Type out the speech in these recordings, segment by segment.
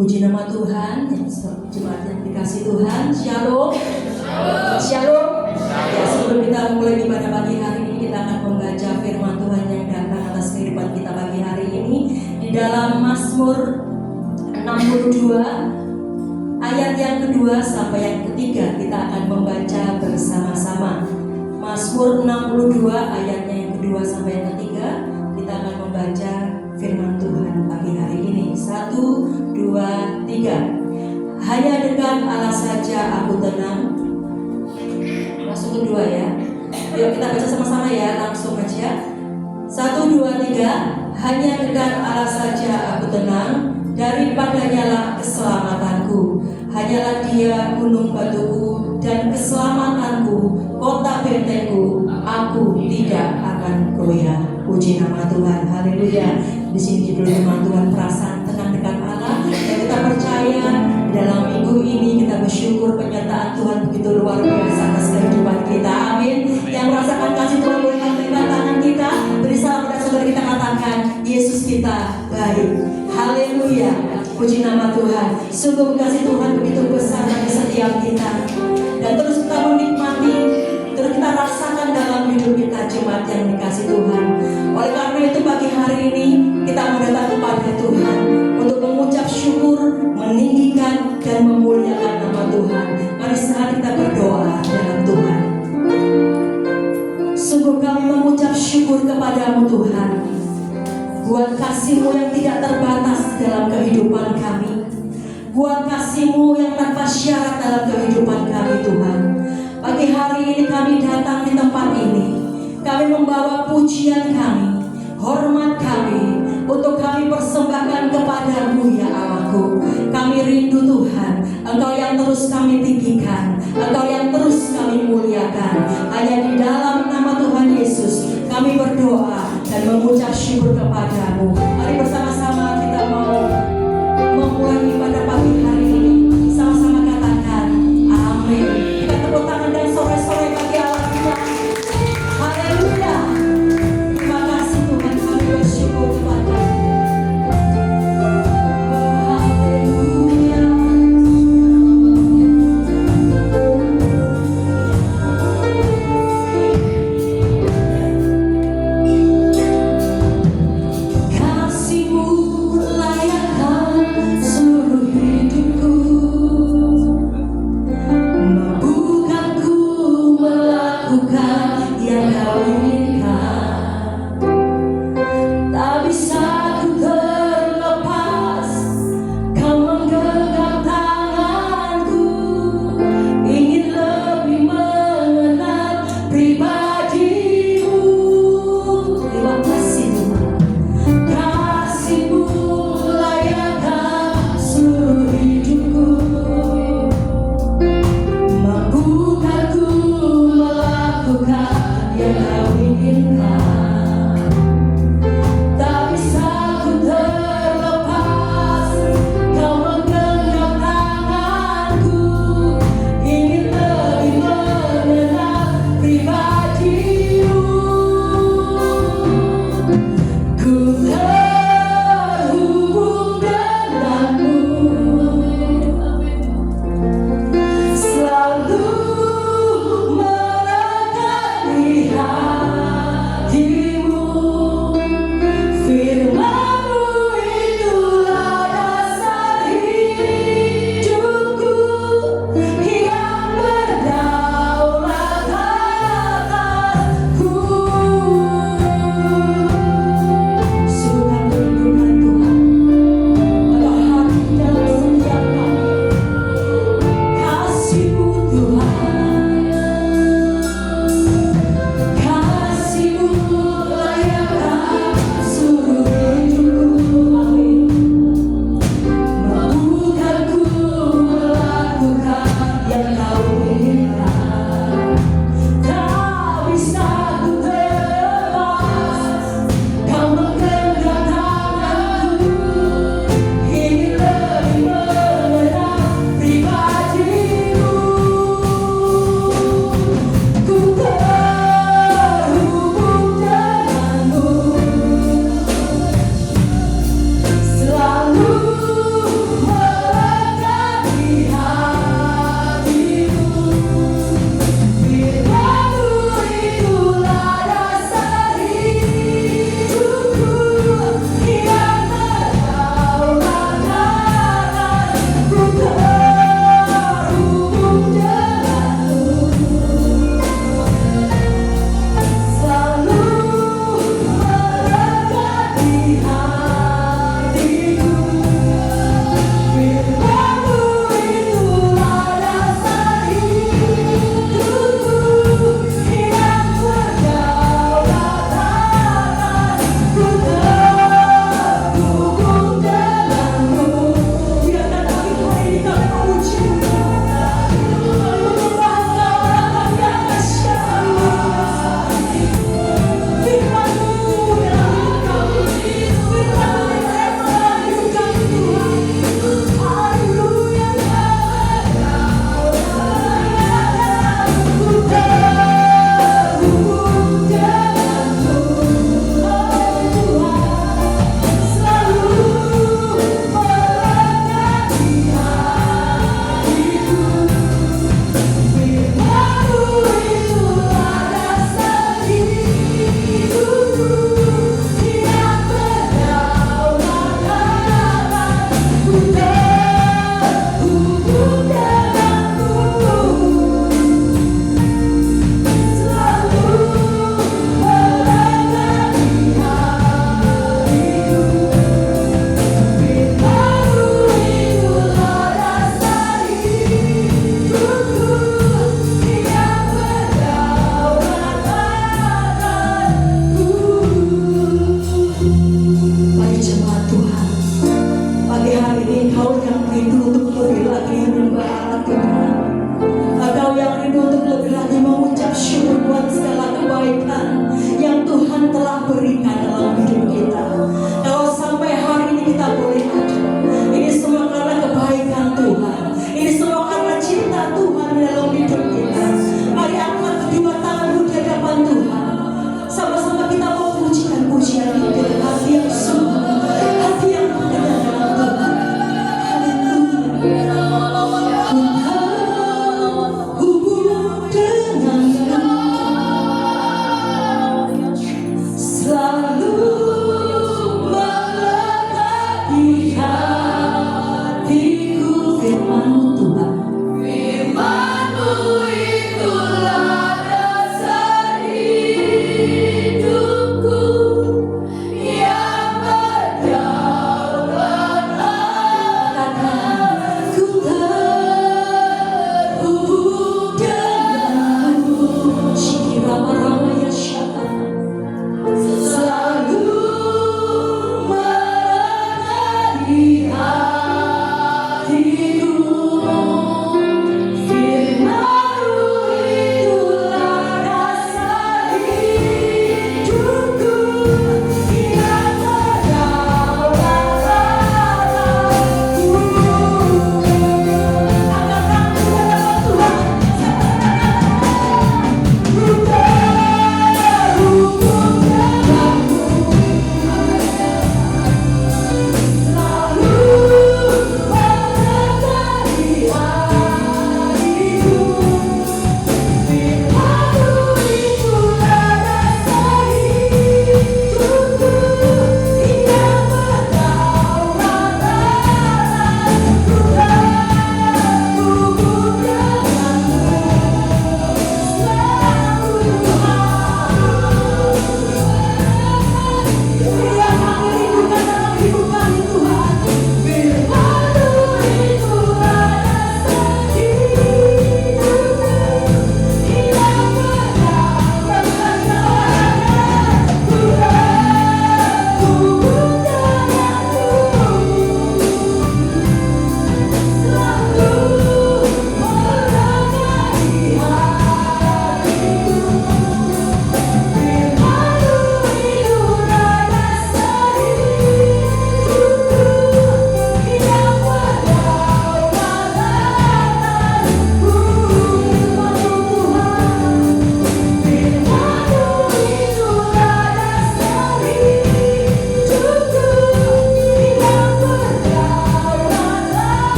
Puji nama Tuhan, jemaat yang dikasih Tuhan. Shalom. Shalom. Ya, sebelum kita mulai ibadah pagi hari ini, kita akan membaca firman Tuhan yang datang atas kehidupan kita pagi hari ini di dalam Mazmur 62 ayat yang kedua sampai yang ketiga. Kita akan membaca bersama-sama. Mazmur 62 ayatnya yang kedua sampai yang ketiga. Kita akan membaca firman Tuhan pagi hari ini. 1, 2, 3. Hanya dekat Allah saja aku tenang. Langsung kedua ya. Yuk kita baca sama-sama ya, langsung aja. 1, 2, 3. Hanya dekat Allah saja aku tenang, daripadanya lah keselamatanku. Hanyalah Dia gunung batuku dan keselamatanku, kota bentengku, aku tidak akan goyah. Puji nama Tuhan, haleluya. Di sini judul firman Tuhan, perasaan tenang dekat Allah. Dan kita percaya dalam minggu ini kita bersyukur penyertaan Tuhan begitu luar biasa atas kehidupan kita. Amin. Yang merasakan kasih Tuhan boleh angkat tangan kita, beri salam pada saudara kita, katakan Yesus kita baik. Haleluya. Puji nama Tuhan. Sungguh kasih Tuhan begitu besar bagi setiap kita. Dan terus kita menikmati, terus kita rasakan dalam hidup kita, jemaat yang dikasih Tuhan. Oleh karena itu pagi hari ini kita mau datang kepada Tuhan untuk mengucap syukur, meninggikan dan memuliakan nama Tuhan. Mari saat kita berdoa dalam Tuhan. Sungguh kami mengucap syukur kepadamu Tuhan, buat kasih-Mu yang tidak terbatas dalam kehidupan kami, buat kasih-Mu yang tanpa syarat dalam kehidupan kami Tuhan. Pagi hari ini kami datang di tempat ini, kami membawa pujian kami, hormat kami, untuk kami persembahkan kepadamu ya Allahku. Kami rindu Tuhan, Engkau yang terus kami tinggikan, Engkau yang terus kami muliakan. Hanya di dalam nama Tuhan Yesus kami berdoa dan mengucap syukur kepadamu. Mari bersama-sama kita mau memulai ibadah pagi hari ini. Sama-sama katakan amin. Kita tepuk tangan dan sore-sore bagi Allah kita. Haleluya. Terima kasih Tuhan, kami bersyukur kepadamu. Oh, haleluya.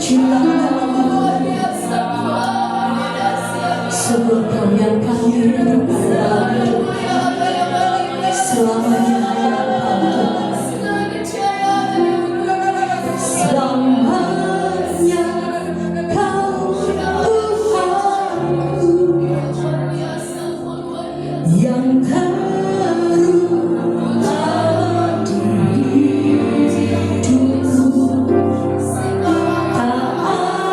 Sebab Kau yang kami rindukan dalam hidup selamanya hanya Engkau Tuhan. Selamanya Kau Tuhanku yang terutama di hidupku. Tak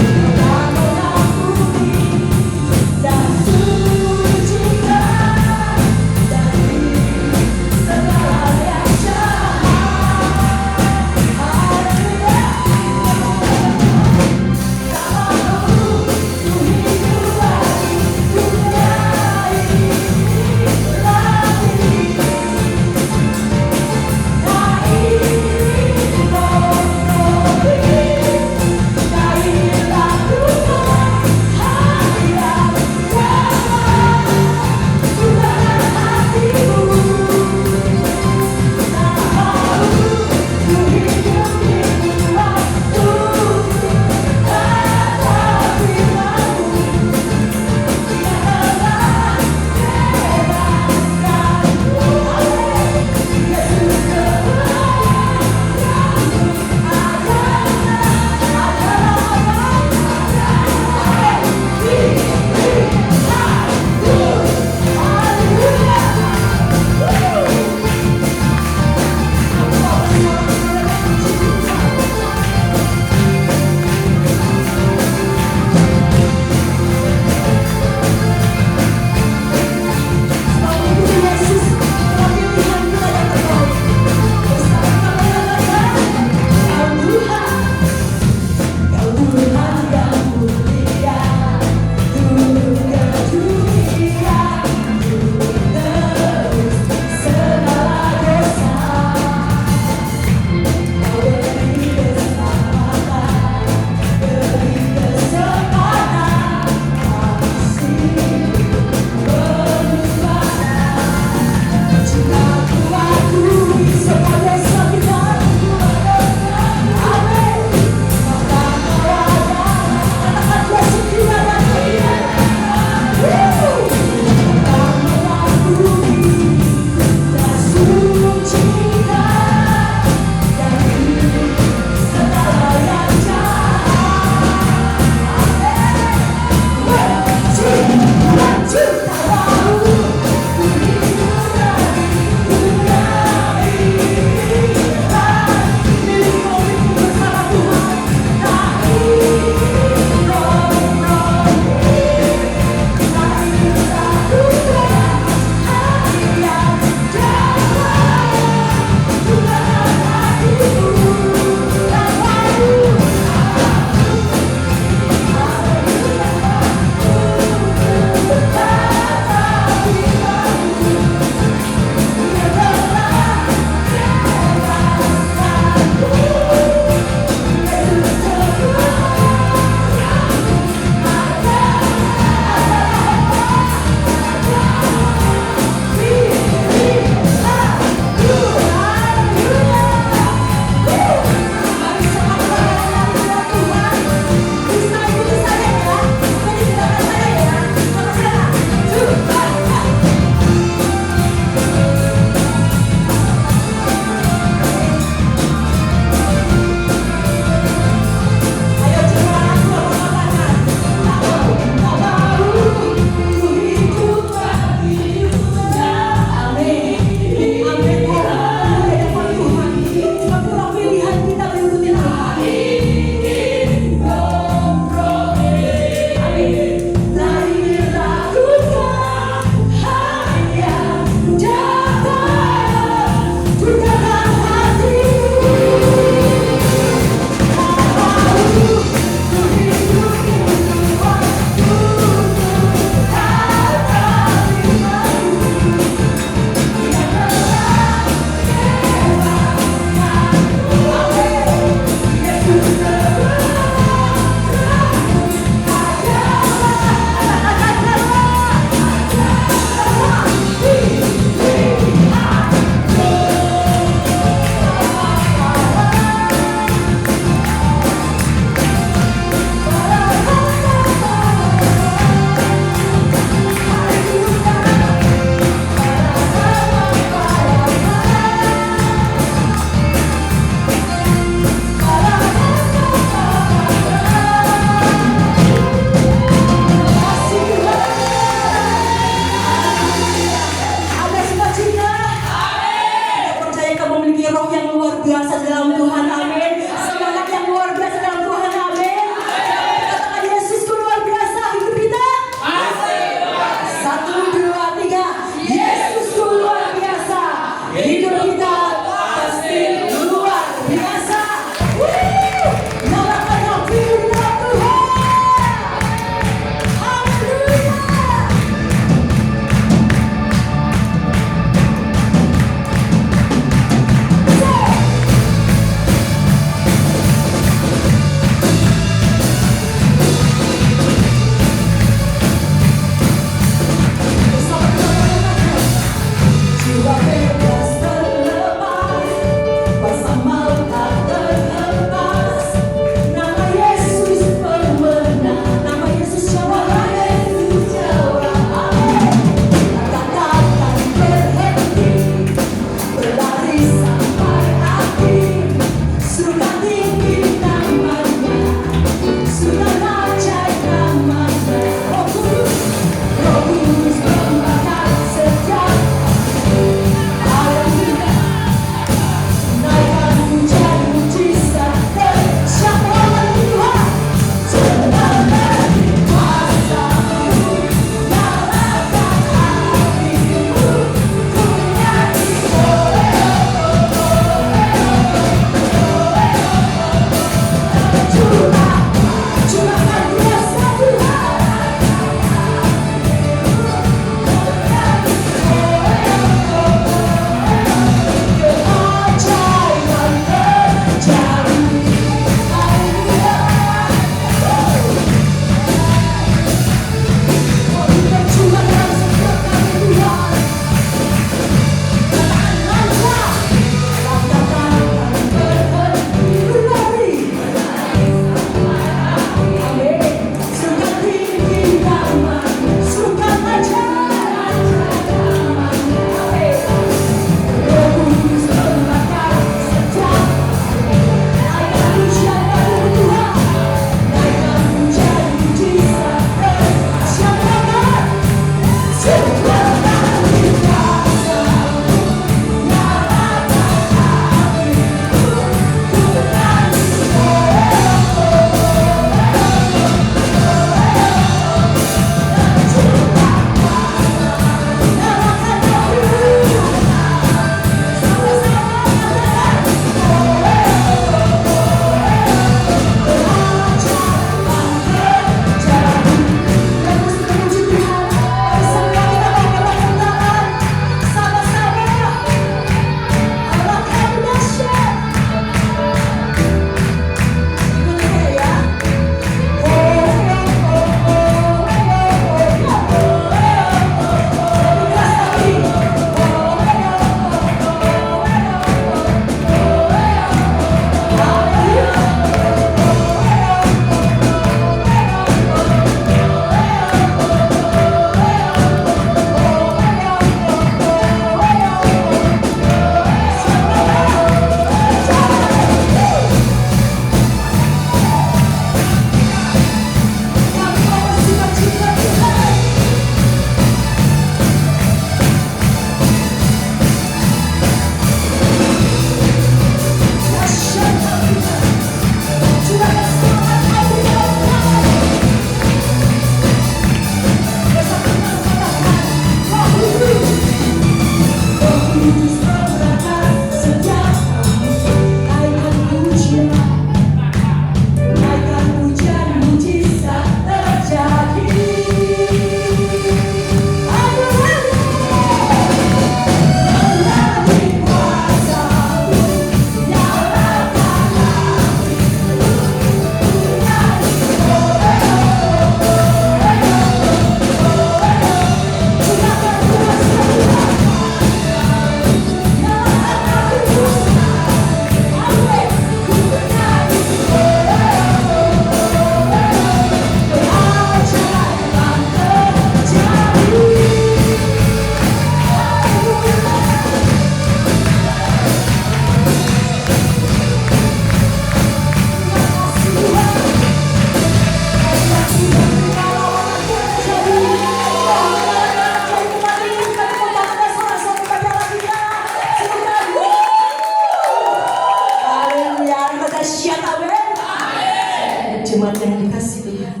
jemaat yang dikasih Tuhan.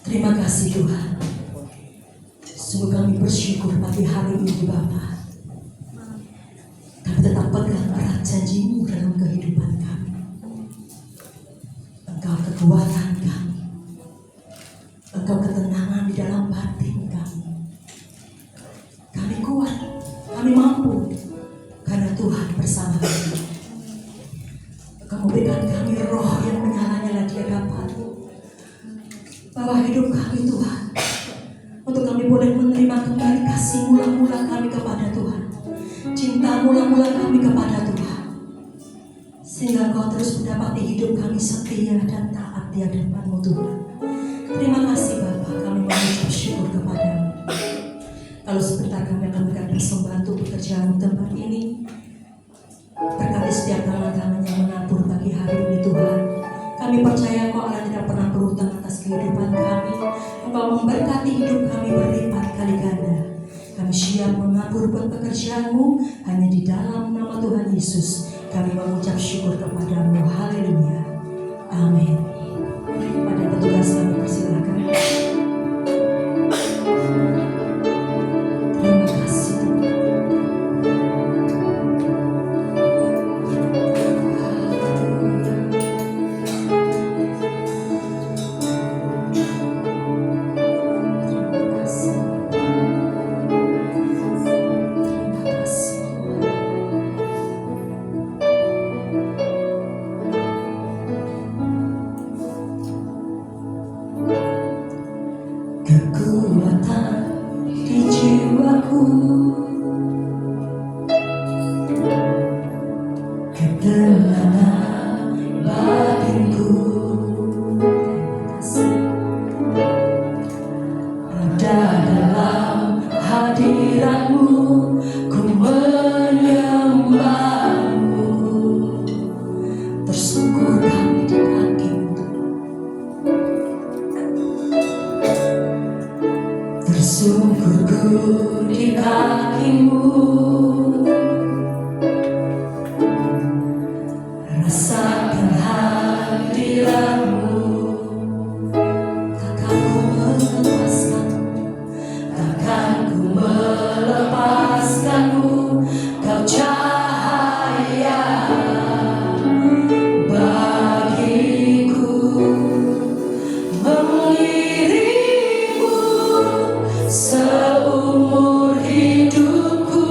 Terima kasih Tuhan. Sungguh kami bersyukur pagi hari ini Bapa. Kami tetap pegang erat janji-Mu dalam kehidupan kami. Engkau kekuatan kami. Engkau ketenangan di dalam batin kami. Kami kuat, kami mampu, karena Tuhan bersama kami. Engkau memberikan kami roh yang menyala-nyala di hadapan-Mu. Bahwa hidup kami Tuhan, untuk kami boleh menerima kembali kasih mula-mula kami kepada Tuhan, cinta mula-mula kami kepada Tuhan, sehingga Engkau terus mendapati hidup kami setia dan taat di hadapan-Mu Tuhan. Terima kasih Bapa, kami mengucap syukur kepada-Mu. Kalau sebentar kami akan memberikan persembahan untuk pekerjaan tempat ini, berkati setiap tangan-tangan yang menabur pagi hari ini Tuhan. Kami percaya Engkau Allah tidak pernah berhutang atas kehidupan kami. Engkau memberkati hidup kami berlipat kali ganda. Kami siap menabur buat pekerjaan-Mu hanya di dalam nama Tuhan Yesus. Kami mengucap syukur kepada-Mu. Haleluya. Amin. Pada petugas kami persilakan. Terima kasih Tuhan. Kekuatan di jiwaku, ketenangan batinku, ada dalam hadirat-Mu, ku menyembah-Mu. Tersungkur kami di kaki-Mu, tersungkurku di kaki-Mu. Rasakan hadirat-Mu, takkan ku melepaskan-Mu, takkan ku melepaskan-Mu. Kau cahaya bagiku, mengiringku seumur hidupku,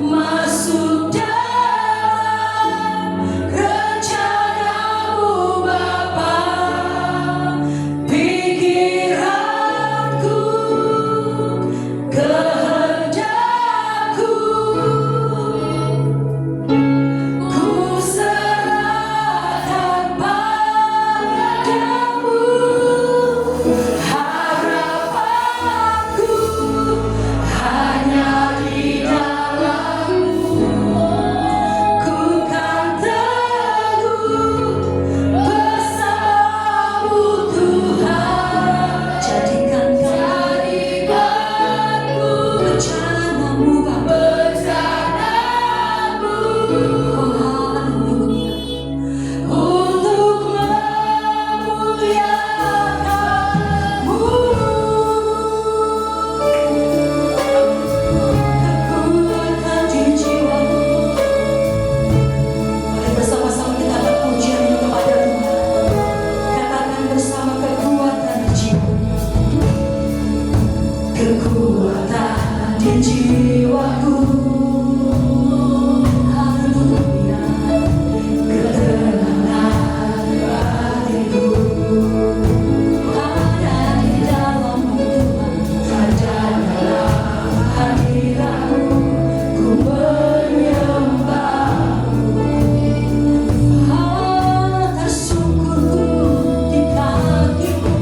masuk dalam rencana-Mu Bapa. Pikiranku, kehendakku, ku serahkan padamu. Harapanku hanya di dalam-Mu. Ku kan teguh bersama-Mu Tuhan. Jadikan rencana-Mu Bapa. Oh haleluya. Untuk memuliakan-Mu. Kekuatan di jiwaku. Mari bersama-sama kita berpujian kepada Tuhan. Katakan bersama, kekuatan di jiwaku. Kekuatan di jiwaku. Haleluya. Ketenangan batinku, ada di dalam-Mu Tuhan. Ada dalam hadirat-Mu, ku menyembah-Mu. Tersungkurku di kaki-Mu,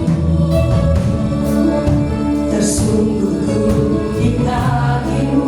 tersungkurku di kaki-Mu.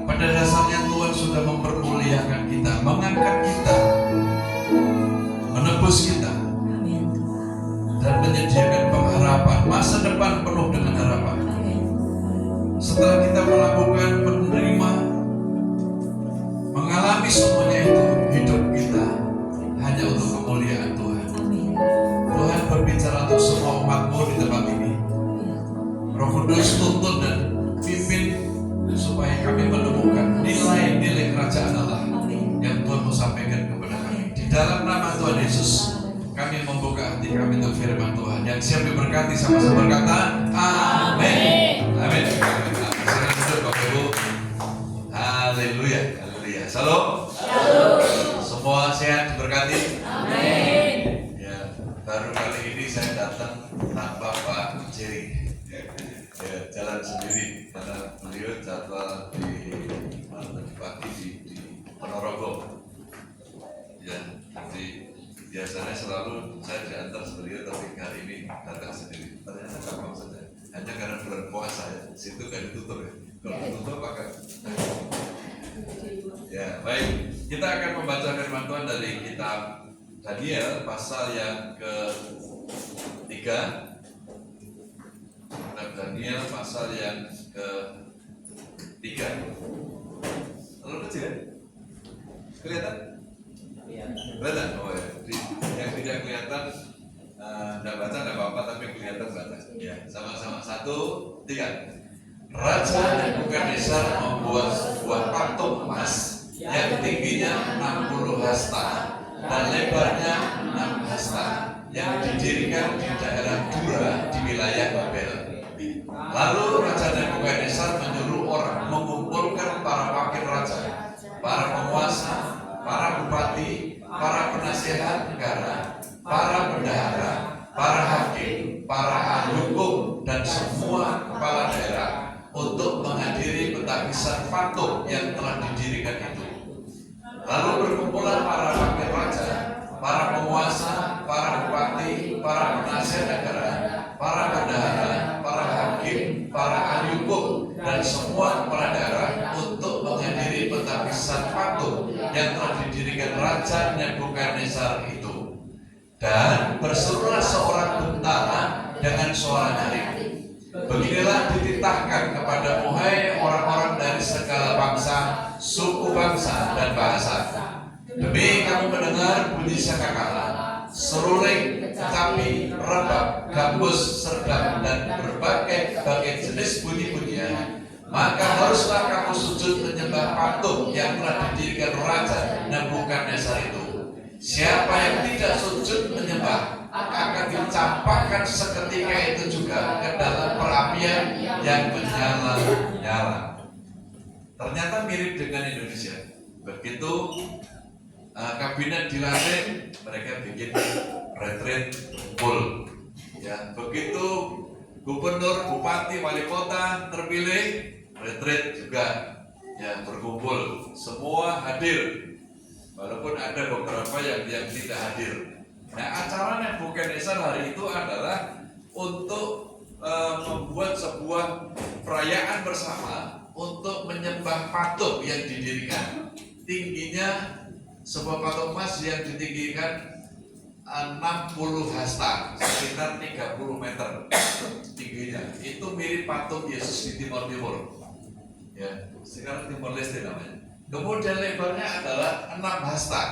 Pada dasarnya Tuhan sudah mempermuliakan kita, mengangkat kita, menebus kita, dan menyediakan pengharapan, masa depan penuh dengan harapan. Setelah kita melakukan, menerima, mengalami semuanya itu, hidup kita hanya untuk kemuliaan Tuhan. Tuhan berbicara untuk semua umat-Mu di tempat ini. Roh Kudus tuntun dan pimpin supaya kami menemukan nilai-nilai kerajaan Allah yang Tuhan mau sampaikan kepada kami. Di dalam nama Tuhan Yesus, kami membuka hati kami untuk firman Tuhan. Yang siap diberkati sama-sama berkata, amin. Amin. Silakan duduk Bapak Ibu. Haleluya. Haleluya. Salam. Semua sehat diberkati. Amin. Ya, baru kali ini saya datang tanpa Pak Jerry. Ya, jalan sendiri karena beliau jadwal di pagi di Ponorogo. Ya, jadi biasanya selalu saya diantar beliau, tapi hari ini datang sendiri. Ternyata gampang saja, hanya karena bulan puasa ya. Situ kan ditutup ya. Kalau ditutup akan. Ya, baik. Kita akan membaca firman Tuhan dari kitab Daniel pasal yang ke-3. Daniel pasal yang ke-3. Terlalu kecil ya? Kelihatan? Kelihatan? Oh ya. Yang tidak kelihatan tidak baca tidak apa-apa, tapi kelihatan baca. Ya, sama-sama. 1, 3. Raja Nebukadnezar membuat sebuah patung emas yang tingginya 60 hasta dan lebarnya 6 hasta yang didirikan di daerah Dura di wilayah Babel. Lalu Raja Nebukadnezar menyuruh orang mengumpulkan para wakil raja, para penguasa, para bupati, para penasihat negara, para bendahara, para hakim, para ahli hukum, dan semua kepala daerah untuk menghadiri pentakisan patung yang telah didirikan itu. Lalu berkumpulan para wakil raja, para penguasa, para bupati, para penasihat negara, para bendahara, para hakim, para ahli hukum, dan semua kepala daerah untuk menghadiri pentakisan patung yang telah didirikan Raja Nebukadnezar itu. Dan berserulah seorang bentara dengan suara nyaring. Beginilah dititahkan kepada hai orang-orang dari segala bangsa, suku bangsa, dan bahasa. Demi kamu mendengar bunyi sangkakala, seruling, capi, rebab, gambus, serdam, dan berbagai jenis bunyi-bunyian, maka haruslah kamu sujud menyembah patung yang telah didirikan Raja Nebukadnezar itu. Siapa yang tidak sujud menyembah akan dicampakkan seketika itu juga ke dalam perapian yang menyala-nyala. Ternyata mirip dengan Indonesia. Begitu kabinet dilantik, mereka bikin retreat kumpul. Ya, begitu gubernur, bupati, wali kota terpilih, retreat juga. Ya, berkumpul, semua hadir. Walaupun ada beberapa yang tidak hadir. Nah, acara Nebukadnezar hari itu adalah untuk membuat sebuah perayaan bersama untuk menyembah patung yang didirikan. Tingginya sebuah patung emas yang ditinggikan 60 hasta, sekitar 30 meter tingginya. Itu mirip patung Yesus di Timur Timur. Ya, sekarang Timor Leste namanya. Kemudian lebarnya adalah 6 hasta.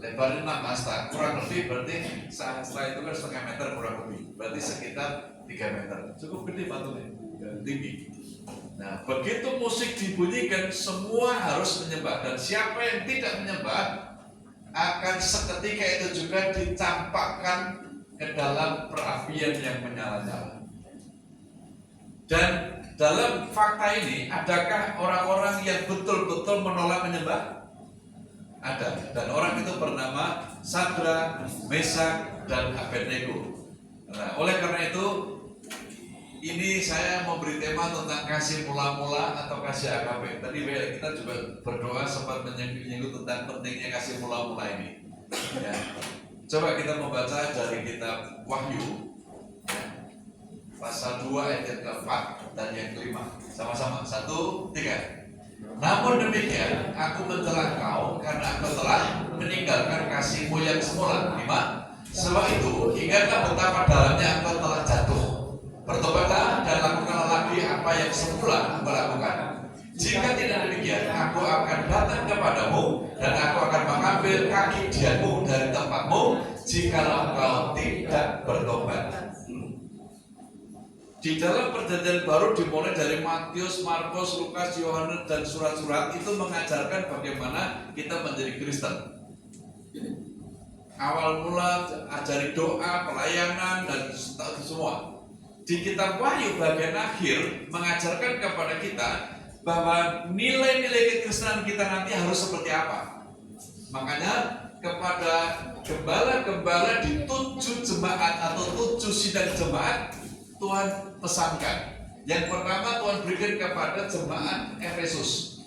Lebarnya 6 hasta, kurang lebih berarti setelah itu kan setengah meter kurang lebih. Berarti sekitar 3 meter. Cukup gede patungnya, dan tinggi. Nah, begitu musik dibunyikan, semua harus menyembah. Dan siapa yang tidak menyembah akan seketika itu juga dicampakkan ke dalam perapian yang menyala-nyala. Dan dalam fakta ini, adakah orang-orang yang betul-betul menolak menyembah? Ada. Dan orang itu bernama Sadrak, Mesak, dan Abednego. Nah, oleh karena itu, ini saya memberi tema tentang kasih mula-mula atau kasih agape. Tadi kita juga berdoa sempat menyinggung tentang pentingnya kasih mula-mula ini. Ya. Coba kita membaca dari kitab Wahyu, pasal 2 ayat yang keempat dan yang kelima. Sama-sama, 1, 3. Namun demikian, aku mencela engkau karena aku telah meninggalkan kasihmu yang semula. 5. Sebab itu, ingatlah betapa dalamnya engkau telah jatuh. Bertobatlah dan lakukanlah lagi apa yang semula engkau lakukan. Jika tidak demikian, aku akan datang kepadamu dan aku akan mengambil kaki dianmu dari tempatmu jikalau engkau tidak bertobat. Di dalam perjanjian baru dimulai dari Matius, Markus, Lukas, Yohanes dan surat-surat itu mengajarkan bagaimana kita menjadi Kristen. Awal mula ajari doa, pelayanan dan semua. Di kitab Wahyu bagian akhir mengajarkan kepada kita bahwa nilai-nilai kekristenan kita nanti harus seperti apa. Makanya kepada gembala-gembala di 7 jemaat atau 7 sidang jemaat Tuhan pesankan. Yang pertama Tuhan berikan kepada jemaat Efesus.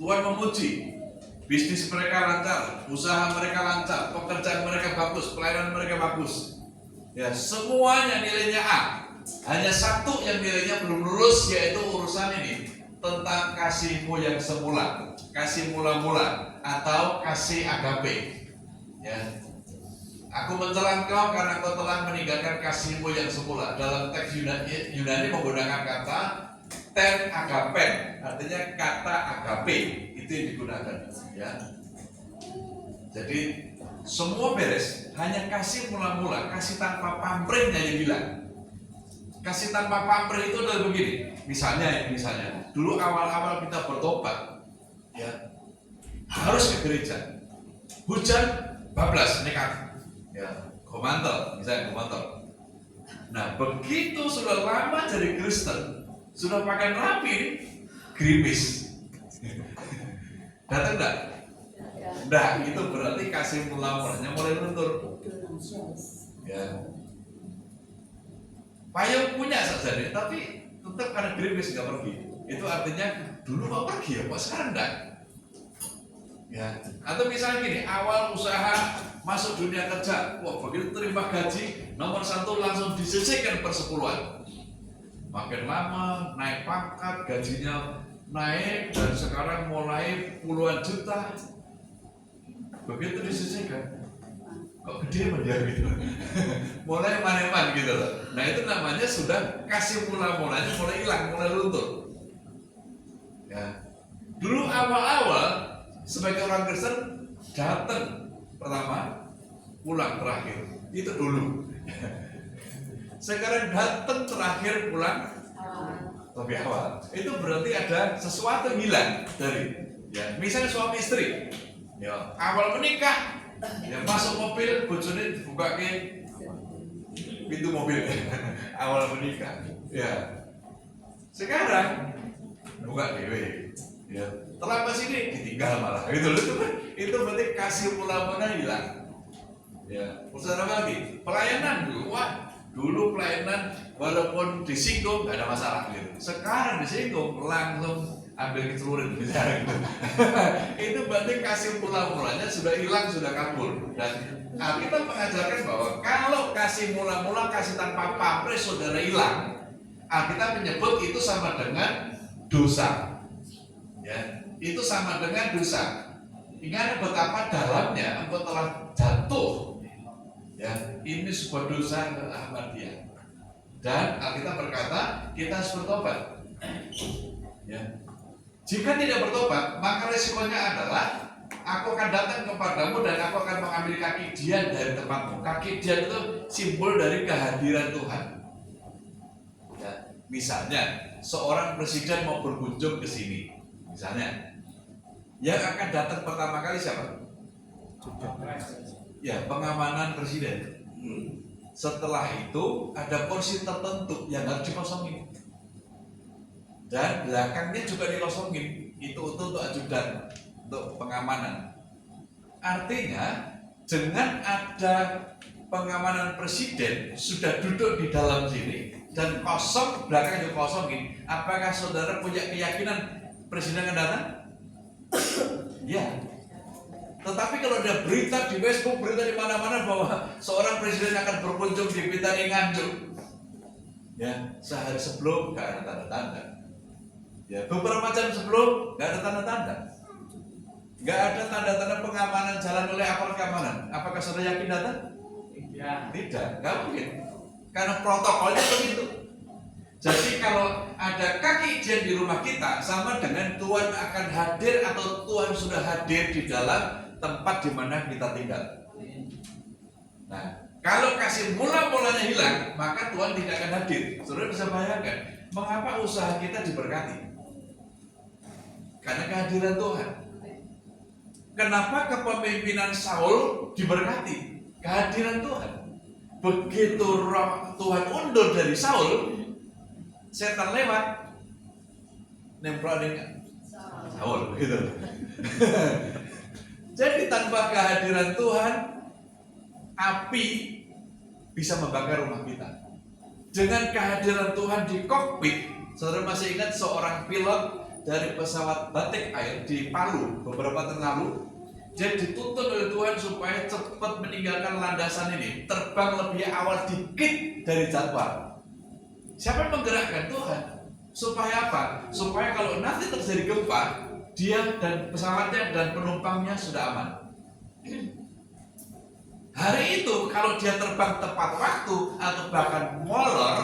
Tuhan memuji bisnis mereka lancar, usaha mereka lancar, pekerjaan mereka bagus, pelayanan mereka bagus. Ya, semuanya nilainya A. Hanya satu yang nilainya belum lurus, yaitu urusan ini tentang kasihmu yang semula, kasih mula-mula atau kasih agape. Ya. Aku mencela engkau karena engkau telah meninggalkan kasihmu yang semula. Dalam teks Yunani menggunakan kata ten agapen, artinya kata agape itu yang digunakan. Ya. Jadi semua beres, hanya kasih mula-mula, kasih tanpa pamrihnya yang hilang. Kasih tanpa pamrih itu adalah begini. Misalnya, dulu awal-awal kita bertobat, ya harus ke gereja. Hujan, bablas, nekat. Ya, komantel, misalnya komantel. Nah, begitu sudah lama jadi Kristen, sudah pakai rapi, gerimis. Datang enggak? Enggak, itu berarti kasih mula-mulanya mulai luntur. Ya. Payung punya saja nih, tapi tetap karena gerimis nggak pergi. Itu artinya dulu mau pergi ya, kok sekarang enggak? Ya. Atau misalnya gini, awal usaha masuk dunia kerja, wah begitu terima gaji nomor 1 langsung disisihkan persepuluhan. Makin lama naik pangkat, gajinya naik dan sekarang mulai puluhan juta. Begitu disisihkan, kok gede menjadi gitu. Mulai maneman gitu loh. Nah itu namanya sudah kasih mula-mulanya mulai hilang, mulai luntur. Ya. Dulu awal-awal sebagai orang Kristen datang pertama, pulang terakhir. Itu dulu. Sekarang datang terakhir, pulang lebih awal. Itu berarti ada sesuatu yang hilang dari. Ya, misalnya suami istri. Ya, awal menikah, ya masuk mobil, bojone dibuka ke pintu mobil. Awal menikah. Ya. Sekarang buka dewe. Ya. Terlambat sini ditinggal malah gitu loh. Itu berarti kasih mula-mula hilang. Ya, usaha apa lagi? Pelayanan dulu, wah dulu pelayanan walaupun disinggung nggak ada masalah gitu. Sekarang disinggung langsung ambil keseluruhan misalnya gitu. Itu berarti kasih mula-mulanya sudah hilang, sudah kabur. Dan Alkitab mengajarkan bahwa kalau kasih mula-mula, kasih tanpa pamrih saudara hilang, Alkitab menyebut itu sama dengan dosa. Ya, itu sama dengan dosa. Ingat betapa dalamnya engkau telah jatuh. Ya, ini sebuah dosa Ahmadiyah. Dan Alkitab berkata kita harus bertobat. Ya. Jika tidak bertobat, maka resikonya adalah aku akan datang kepadamu dan aku akan mengambil kaki dian dari tempatmu. Kaki dian itu simbol dari kehadiran Tuhan. Ya. Misalnya seorang presiden mau berkunjung ke sini. Misalnya, yang akan datang pertama kali siapa? Ya, pengamanan presiden. Setelah itu ada porsi tertentu yang harus dikosongin. Dan belakangnya juga dikosongin. Itu untuk ajudan, untuk pengamanan. Artinya, dengan ada pengamanan presiden sudah duduk di dalam sini dan kosong, belakangnya dikosongin. Apakah saudara punya keyakinan presiden akan datang? Ya. Tetapi kalau ada berita di Facebook, berita di mana-mana bahwa seorang presiden akan berkunjung di Pitani Nganjuk, ya sehari sebelum gak ada tanda-tanda. Ya, beberapa jam sebelum nggak ada tanda-tanda. Nggak ada tanda-tanda pengamanan jalan oleh aparat keamanan. Apakah saudara yakin datang? Tidak, nggak mungkin. Karena protokolnya begitu. Jadi kalau ada kaki ijen di rumah kita, sama dengan Tuhan akan hadir atau Tuhan sudah hadir di dalam tempat di mana kita tinggal. Nah, kalau kasih mula-mulanya hilang, maka Tuhan tidak akan hadir. Saudara bisa bayangkan, mengapa usaha kita diberkati? Karena kehadiran Tuhan. Kenapa kepemimpinan Saul diberkati? Kehadiran Tuhan. Begitu roh Tuhan undur dari Saul, setan lewat, nempel dengan Saul, gitu. Jadi tanpa kehadiran Tuhan, api bisa membakar rumah kita. Dengan kehadiran Tuhan di kokpit, saudara masih ingat seorang pilot dari pesawat Batik Air di Palu beberapa tahun lalu, dia dituntut oleh Tuhan supaya cepat meninggalkan landasan ini, terbang lebih awal dikit dari jadwal. Siapa yang menggerakkan? Tuhan. Supaya apa? Supaya kalau nanti terjadi gempa, dia dan pesawatnya dan penumpangnya sudah aman. Hari itu kalau dia terbang tepat waktu atau bahkan molor,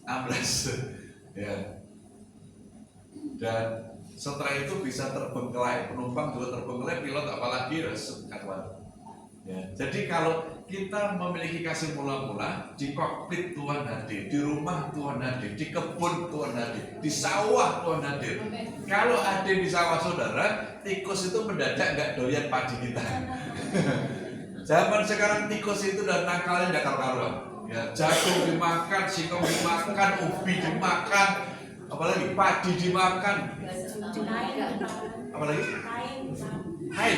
amblas. Ya. Dan setelah itu bisa terbengkelai, penumpang juga terbengkelai, pilot apalagi resep kawan. Ya, jadi kalau kita memiliki kasih mula-mula, di kokpit Tuhan hadir, di rumah Tuhan hadir, di kebun Tuhan hadir, di sawah Tuhan hadir. Kalau ada di sawah saudara, tikus itu mendadak nggak doyan padi kita. Zaman sekarang tikus itu dan nakalnya nggak karuan. Ya, jagung dimakan, singkong dimakan, ubi dimakan, apalagi padi dimakan. Apalagi? Hai.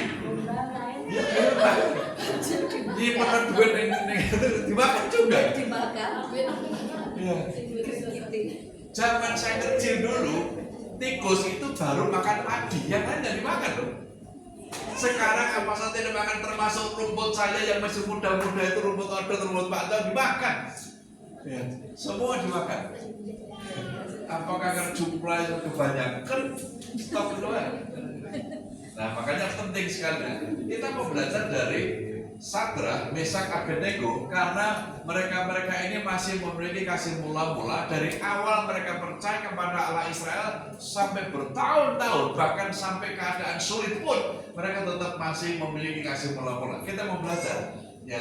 Ya, ini pernah duit dimakan juga. Ya. Zaman saya kecil dulu, tikus itu baru makan padi, yang lain tidak dimakan loh. Sekarang apa saja dimakan, termasuk rumput saya yang masih muda-muda itu, rumput odot, rumput patah dimakan. Ya, semua dimakan. Apakah karena jumlahnya kebanyakan? Stop doang. Nah, makanya penting sekali kita mau belajar dari Sadrak, Mesak, Abednego, karena mereka-mereka ini masih memiliki kasih mula-mula dari awal mereka percaya kepada Allah Israel sampai bertahun-tahun, bahkan sampai keadaan sulit pun mereka tetap masih memiliki kasih mula-mula. Kita mau belajar, ya.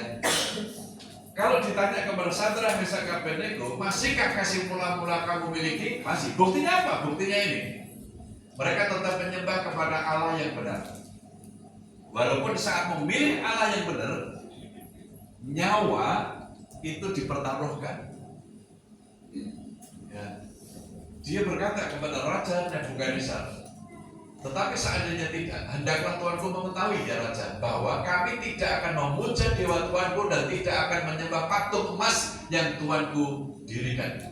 Kalau ditanya kepada Sadrak, Mesak, Abednego, masihkah kasih mula-mula kamu miliki? Masih. Buktinya apa? Buktinya ini. Mereka tetap menyembah kepada Allah yang benar. Walaupun saat memilih Allah yang benar, nyawa itu dipertaruhkan. Ya. Dia berkata kepada Raja Nebukadnezar, tetapi seandainya tidak, hendaklah Tuanku mengetahui ya Raja, bahwa kami tidak akan memuja dewa Tuanku dan tidak akan menyembah patung emas yang Tuanku dirikan.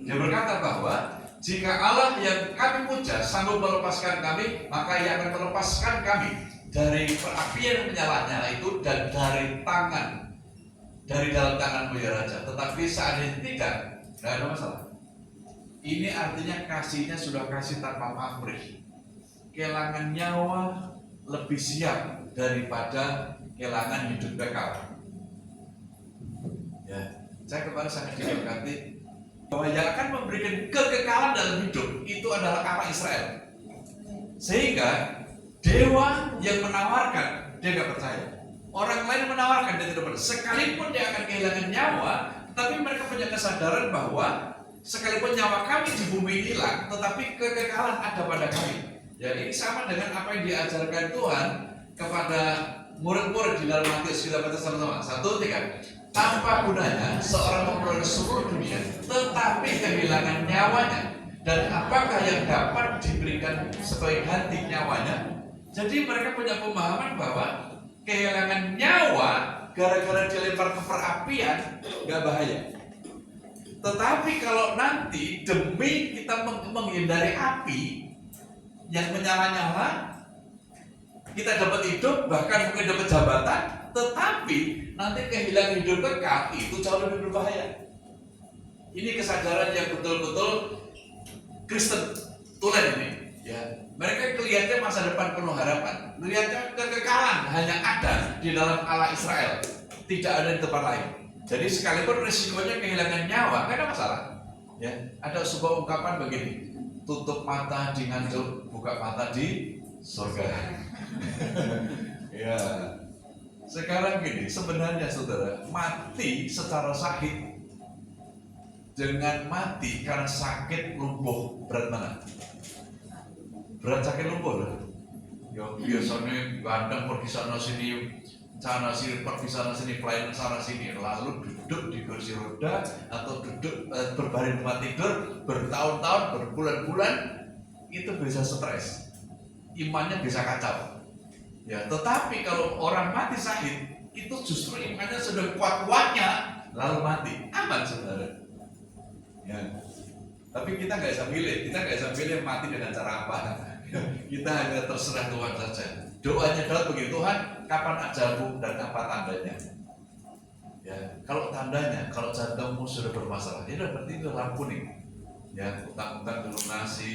Dia berkata bahwa jika Allah yang kami puja sanggup melepaskan kami, maka Ia akan melepaskan kami dari perapian menyala-nyala itu dan dari dalam tanganmu ya Raja. Tetapi seandainya tidak ada masalah. Ini artinya kasihnya sudah kasih tanpa pamrih. Kehilangan nyawa lebih siap daripada kehilangan hidup kekal. Ya, saya kemarin sangat diberkati bahwa yang akan memberikan kekekalan dalam hidup itu adalah Allah Israel. Sehingga dewa yang menawarkan, dia nggak percaya. Orang lain menawarkan, dia tidak percaya. Sekalipun dia akan kehilangan nyawa, tapi mereka punya kesadaran bahwa sekalipun nyawa kami di bumi hilang, tetapi kekekalan ada pada kami. Jadi ini sama dengan apa yang diajarkan Tuhan kepada murid-murid di dalam Matius. Kita baca sama-sama. 1, 3. Tanpa gunanya seorang memperoleh seluruh dunia, tetapi kehilangan nyawanya. Dan apakah yang dapat diberikan sebagai ganti nyawanya? Jadi mereka punya pemahaman bahwa kehilangan nyawa gara-gara dilempar ke perapian nggak bahaya. Tetapi kalau nanti demi kita menghindari api yang menyala-nyala, kita dapat hidup, bahkan mungkin dapat jabatan, tetapi nanti kehilangan hidup kekal itu jauh lebih berbahaya. Ini kesadaran yang betul-betul Kristen, tulen ini. Ya, mereka kelihatannya masa depan penuh harapan, kelihatannya kekekalan hanya ada di dalam Allah Israel, tidak ada di tempat lain. Jadi sekalipun risikonya kehilangan nyawa, nggak ada masalah. Ya, ada sebuah ungkapan begini: tutup mata di nganjuk, buka mata di surga. Ya, sekarang gini, sebenarnya saudara, mati secara sahih dengan mati karena sakit lumpuh, berat mana? Berat sakit lumpuh loh. Yo biasanya ganteng pergi sana sini pergi sana sini, pelayan sana sini, lalu duduk di kursi roda atau duduk berbaring tempat tidur bertahun-tahun, berbulan-bulan, itu bisa stres, imannya bisa kacau. Ya, tetapi kalau orang mati syahid, itu justru imannya sudah kuat-kuatnya, lalu mati, aman saudara. Ya. Tapi kita nggak bisa pilih mati dengan cara apa. Kita hanya terserah Tuhan saja. Doanya adalah begini, Tuhan, kapan ajalmu dan apa tandanya? Ya, kalau tandanya, kalau jantungmu sudah bermasalah, ya udah berarti itu lampu nih. Ya, utang-utang dilunasi,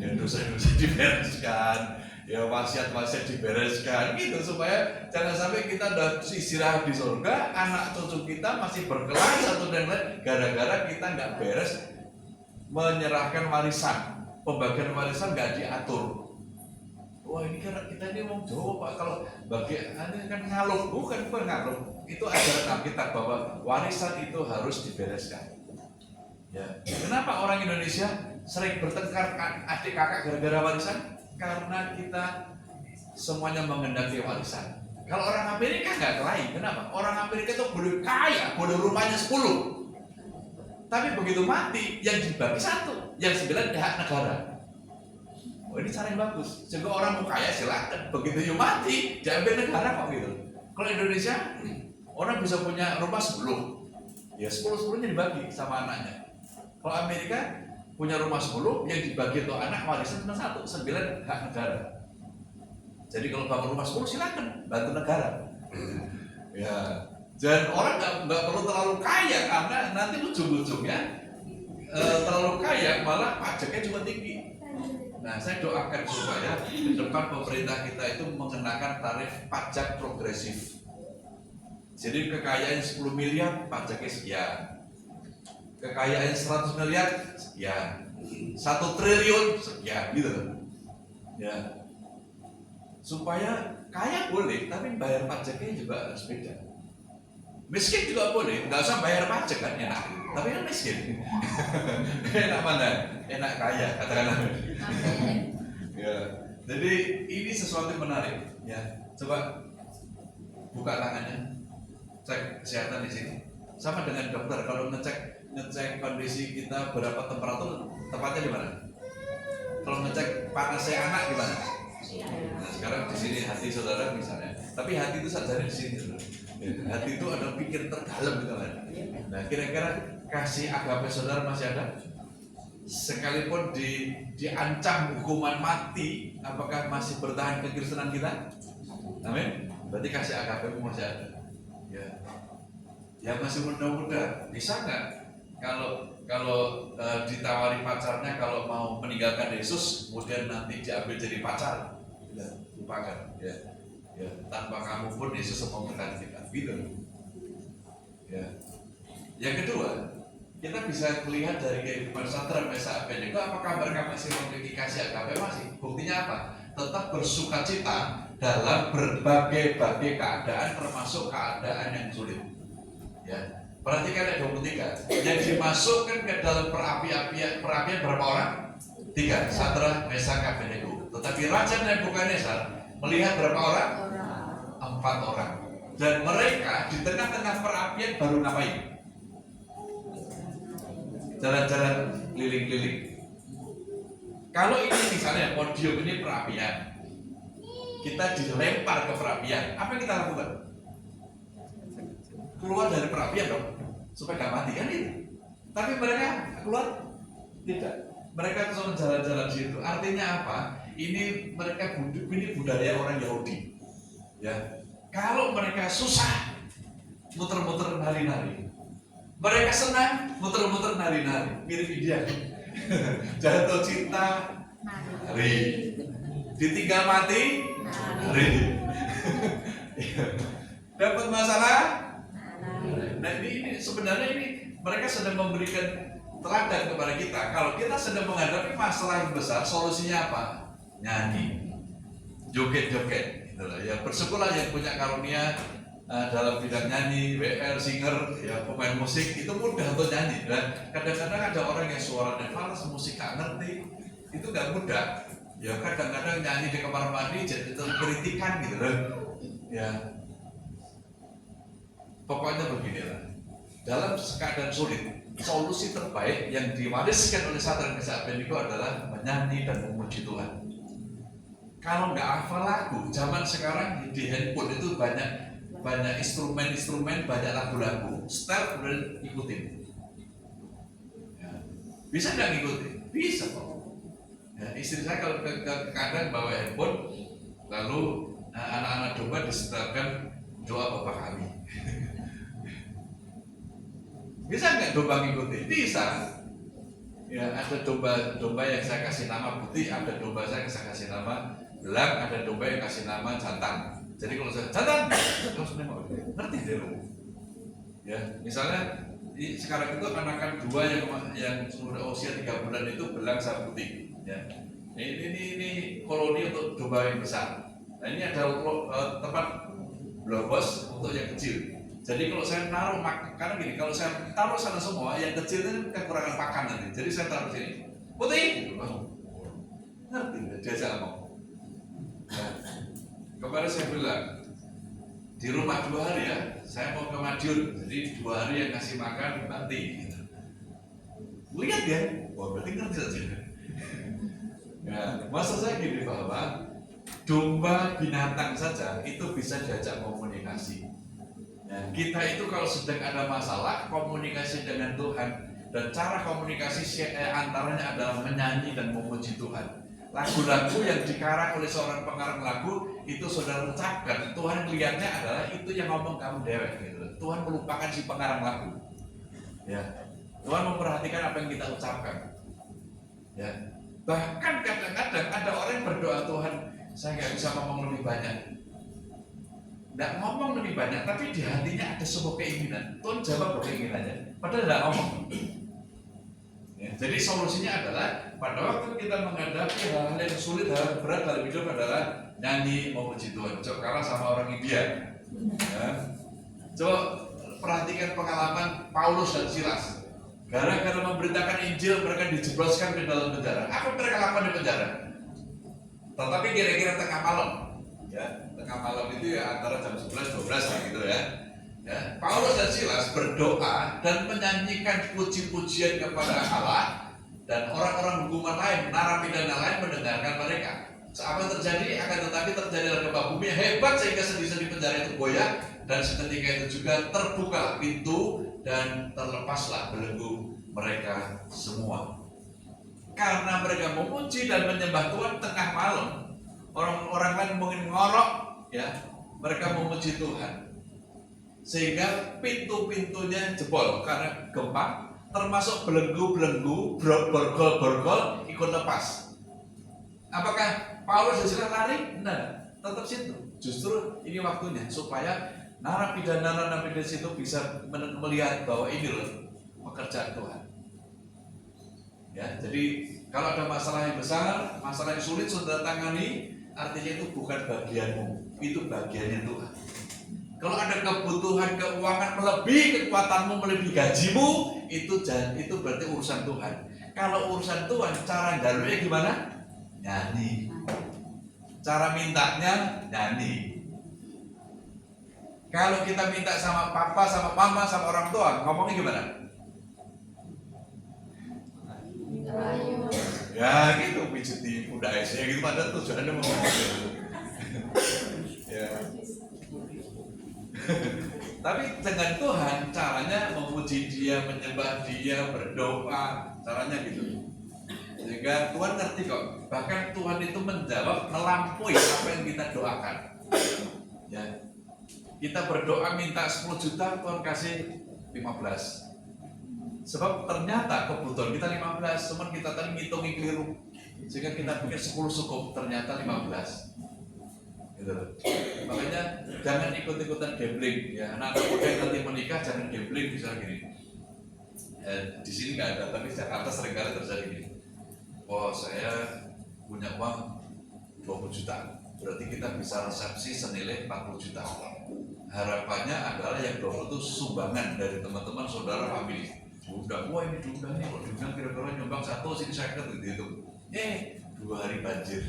ya dosa-dosa dibereskan, ya wasiat-wasiat dibereskan, gitu supaya jangan sampai kita udah istirahat di surga, anak cucu kita masih berkelahi satu dan lain, gara-gara kita nggak beres menyerahkan warisan, pembagian warisan nggak diatur. Wah, ini kan kita ini mau jawab Pak, kalau bagian ini kan ngalung, bukan ngalung, itu ajaran Alkitab bahwa warisan itu harus dibereskan. Ya. Kenapa orang Indonesia sering bertengkar adik kakak gara-gara warisan? Karena kita semuanya mengendaki warisan. Kalau orang Amerika nggak kelahi, kenapa? Orang Amerika itu boleh kaya, boleh rumahnya 10, tapi begitu mati yang dibagi 1, yang 9 hak negara. Oh, ini cara yang bagus. Sehingga orang mau kaya silakan, begitu mati diambil negara kok gitu. Kalau Indonesia orang bisa punya rumah 10, ya 10-10-nya dibagi sama anaknya. Kalau Amerika punya rumah 10, yang dibagi untuk anak warisan cuma 1, 9 hak negara. Jadi kalau bangun rumah 10 silakan bantu negara. Ya, dan orang nggak perlu terlalu kaya karena nanti ujung-ujungnya terlalu kaya malah pajaknya cuma tinggi. Nah, saya doakan supaya di depan pemerintah kita itu mengenakan tarif pajak progresif. Jadi kekayaan 10 miliar pajaknya sekian, kekayaan 100 miliar sekian, 1 triliun sekian, gitu. Ya, supaya kaya boleh, tapi bayar pajaknya juga harus beda. Miskin juga boleh, nggak usah bayar pajak kan, enak. Tapi kan miskin. Enak mana? Enak kaya, katakanlah. Ya, jadi ini sesuatu yang menarik. Ya, coba buka tangannya, cek kesehatan di sini. Sama dengan dokter, kalau ngecek kondisi kita berapa temperatur, tepatnya di mana? Kalau ngecek panasnya anak gimana? Nah, sekarang di sini hati saudara misalnya, tapi hati itu saja di sini. Hati itu ada pikir terdalam gitu kan. Nah, kira-kira kasih agape saudara masih ada? Sekalipun diancam hukuman mati, apakah masih bertahan kekristenan kita? Amin. Berarti kasih agape masih ada. Ya, ya masih muda-muda. Bisa nggak? Kalau ditawari pacarnya, kalau mau meninggalkan Yesus, kemudian nanti diambil jadi pacar, ya, lupakan. Ya, tanpa kamu pun Yesus mau berkati kita, gitu. Ya. Yang kedua, kita bisa melihat dari kehidupan Sadrak, Mesak, Abednego, apakah mereka masih memiliki kasih agape? Masih. Buktinya apa? Tetap bersukacita dalam berbagai-bagai keadaan, termasuk keadaan yang sulit. Ya. Perhatikan ayat 23. Yang dimasukkan ke dalam perapian berapa orang? 3. Sadrak, Mesak, Abednego. Tetapi Raja Nebukadnezar melihat berapa orang? 4 orang. Dan mereka di tengah-tengah perapian baru ngapain? Jalan-jalan keliling-keliling. Kalau ini misalnya podium ini perapian, kita dilempar ke perapian, apa yang kita lakukan? Keluar dari perapian dong, supaya gak mati kan itu. Tapi mereka keluar tidak. Mereka cuma jalan-jalan di situ. Artinya apa? Ini mereka ini budaya orang Yahudi. Ya, kalau mereka susah, muter-muter nari-nari. Mereka senang, muter-muter nari-nari. Mirip India. Jatuh cinta, hari. Ditinggal mati hari. Dapat masalah. Nah ini sebenarnya ini mereka sedang memberikan teladan kepada kita. Kalau kita sedang menghadapi masalah yang besar, solusinya apa? Nyanyi, joget-joget, gitu lah. Ya bersyukurlah yang punya karunia dalam bidang nyanyi, WR, singer, ya pemain musik itu mudah untuk nyanyi. Dan kadang-kadang ada orang yang suaranya fals, musik gak ngerti, itu gak mudah. Ya kadang-kadang nyanyi di kamar mandi jadi kritikan gitu loh. Ya pokoknya beginilah. Dalam keadaan sulit, solusi terbaik yang diwariskan oleh Sadrak Meshach Abednego adalah menyanyi dan memuji Tuhan. Kalau nggak hafal lagu, zaman sekarang di handphone itu banyak instrumen, banyak lagu-lagu, style kemudian ikutin. Ya. Bisa nggak ngikutin? Bisa kok. Ya, istri saya kalau kadang bawa handphone, lalu anak-anak domba disetelkan doa Bapa Kami. Bisa nggak domba ngikutin? Bisa. Ya, ada domba yang saya kasih nama putih, ada domba saya kasih nama belang, ada domba yang kasih nama jantan. Jadi kalau saya jantan, terus ngerti deh. Ya, misalnya sekarang itu anakan dua yang sudah usia 3 bulan itu belang sama putih. Ya, ini koloni untuk domba yang besar. Nah ini ada tempat blobos untuk yang kecil. Jadi kalau saya taruh karena gini, kalau saya taruh sana semua, yang kecil itu kekurangan pakan nanti. Jadi saya taruh sini, putih, ngerti diajak ngomong. Nah, kemarin saya bilang di rumah 2 hari ya, saya mau ke Madiun, jadi 2 hari yang kasih makan mati. Gitu. Lihat ya, wah berarti ngerti saja. Nah, maksud saya gini bahwa domba binatang saja itu bisa diajak komunikasi. Nah, kita itu kalau sedang ada masalah komunikasi dengan Tuhan, dan cara komunikasi antaranya adalah menyanyi dan memuji Tuhan. Lagu-lagu yang dikarang oleh seorang pengarang lagu itu saudara ucapkan, Tuhan melihatnya adalah itu yang ngomong kamu dewek gitu. Tuhan melupakan si pengarang lagu. Ya, Tuhan memperhatikan apa yang kita ucapkan. Ya, bahkan kadang-kadang ada orang yang berdoa, Tuhan saya nggak bisa ngomong lebih banyak. Nggak ngomong lebih banyak, tapi di hatinya ada sebuah keinginan. Tuhan jawab keinginannya, padahal nggak ngomong. Ya, jadi solusinya adalah pada waktu kita menghadapi hal-hal yang sulit, hal berat dalam hidup adalah nyanyi memuji Tuhan. Coba kalah sama orang India. Ya. Coba perhatikan pengalaman Paulus dan Silas. Gara-gara memberitakan Injil mereka dijebloskan ke dalam penjara. Apa mereka lakukan di penjara? Tetapi kira-kira tengah malam, ya tengah malam itu ya antara jam 11-12 lah gitu ya. Ya, Paulus dan Silas berdoa dan menyanyikan puji-pujian kepada Allah, dan orang-orang hukuman lain, narapidana lain mendengarkan mereka. Apa yang terjadi? Akan tetapi terjadi gempa bumi yang hebat sehingga sendi-sendi penjara itu goyah, dan seketika itu juga terbuka pintu dan terlepaslah belenggu mereka semua. Karena mereka memuji dan menyembah Tuhan tengah malam, orang-orang lain mungkin ngorok, ya mereka memuji Tuhan. Sehingga pintu-pintunya jebol karena gempa, termasuk belenggu-belenggu, borgol-borgol ikut lepas. Apakah Paulus dan Silas lari? Nah, tetap situ. Justru ini waktunya supaya narapidana situ bisa melihat bahwa ini loh pekerjaan Tuhan. Ya, jadi kalau ada masalah yang besar, masalah yang sulit sudah tangani, artinya itu bukan bagianmu, itu bagiannya Tuhan. Kalau ada kebutuhan keuangan melebihi kekuatanmu, melebihi gajimu, itu berarti urusan Tuhan. Kalau urusan Tuhan, cara jalurnya gimana? Nyanyi. Cara mintanya nyanyi. Kalau kita minta sama papa, sama mama, sama orang tua, ngomongnya gimana? Ya gitu, pijeti kuda esnya gitu, padahal tujuannya mau ngomong. Ya. Tapi dengan Tuhan caranya memuji Dia, menyembah Dia, berdoa, caranya gitu. Sehingga Tuhan ngerti kok. Bahkan Tuhan itu menjawab melampaui apa yang kita doakan. Ya. Kita berdoa minta 10 juta, Tuhan kasih 15. Sebab ternyata kebutuhan kita 15, cuman kita tadi ngitungi keliru. Sehingga kita pikir 10 cukup, ternyata 15. Gitu. Makanya jangan ikut-ikutan gambling ya. Anak-anak muda yang nanti menikah jangan gambling misalnya gini. Di sini nggak ada, tapi Jakarta seringkali terjadi gini. Oh, saya punya uang 20 juta, berarti kita bisa resepsi senilai 40 juta. Harapannya adalah yang 20 itu sumbangan dari teman-teman, saudara, famili. Udah, wah ini diundang nih, kalau diundang kira-kira nyumbang 1, sini saya gitu. 2 hari banjir.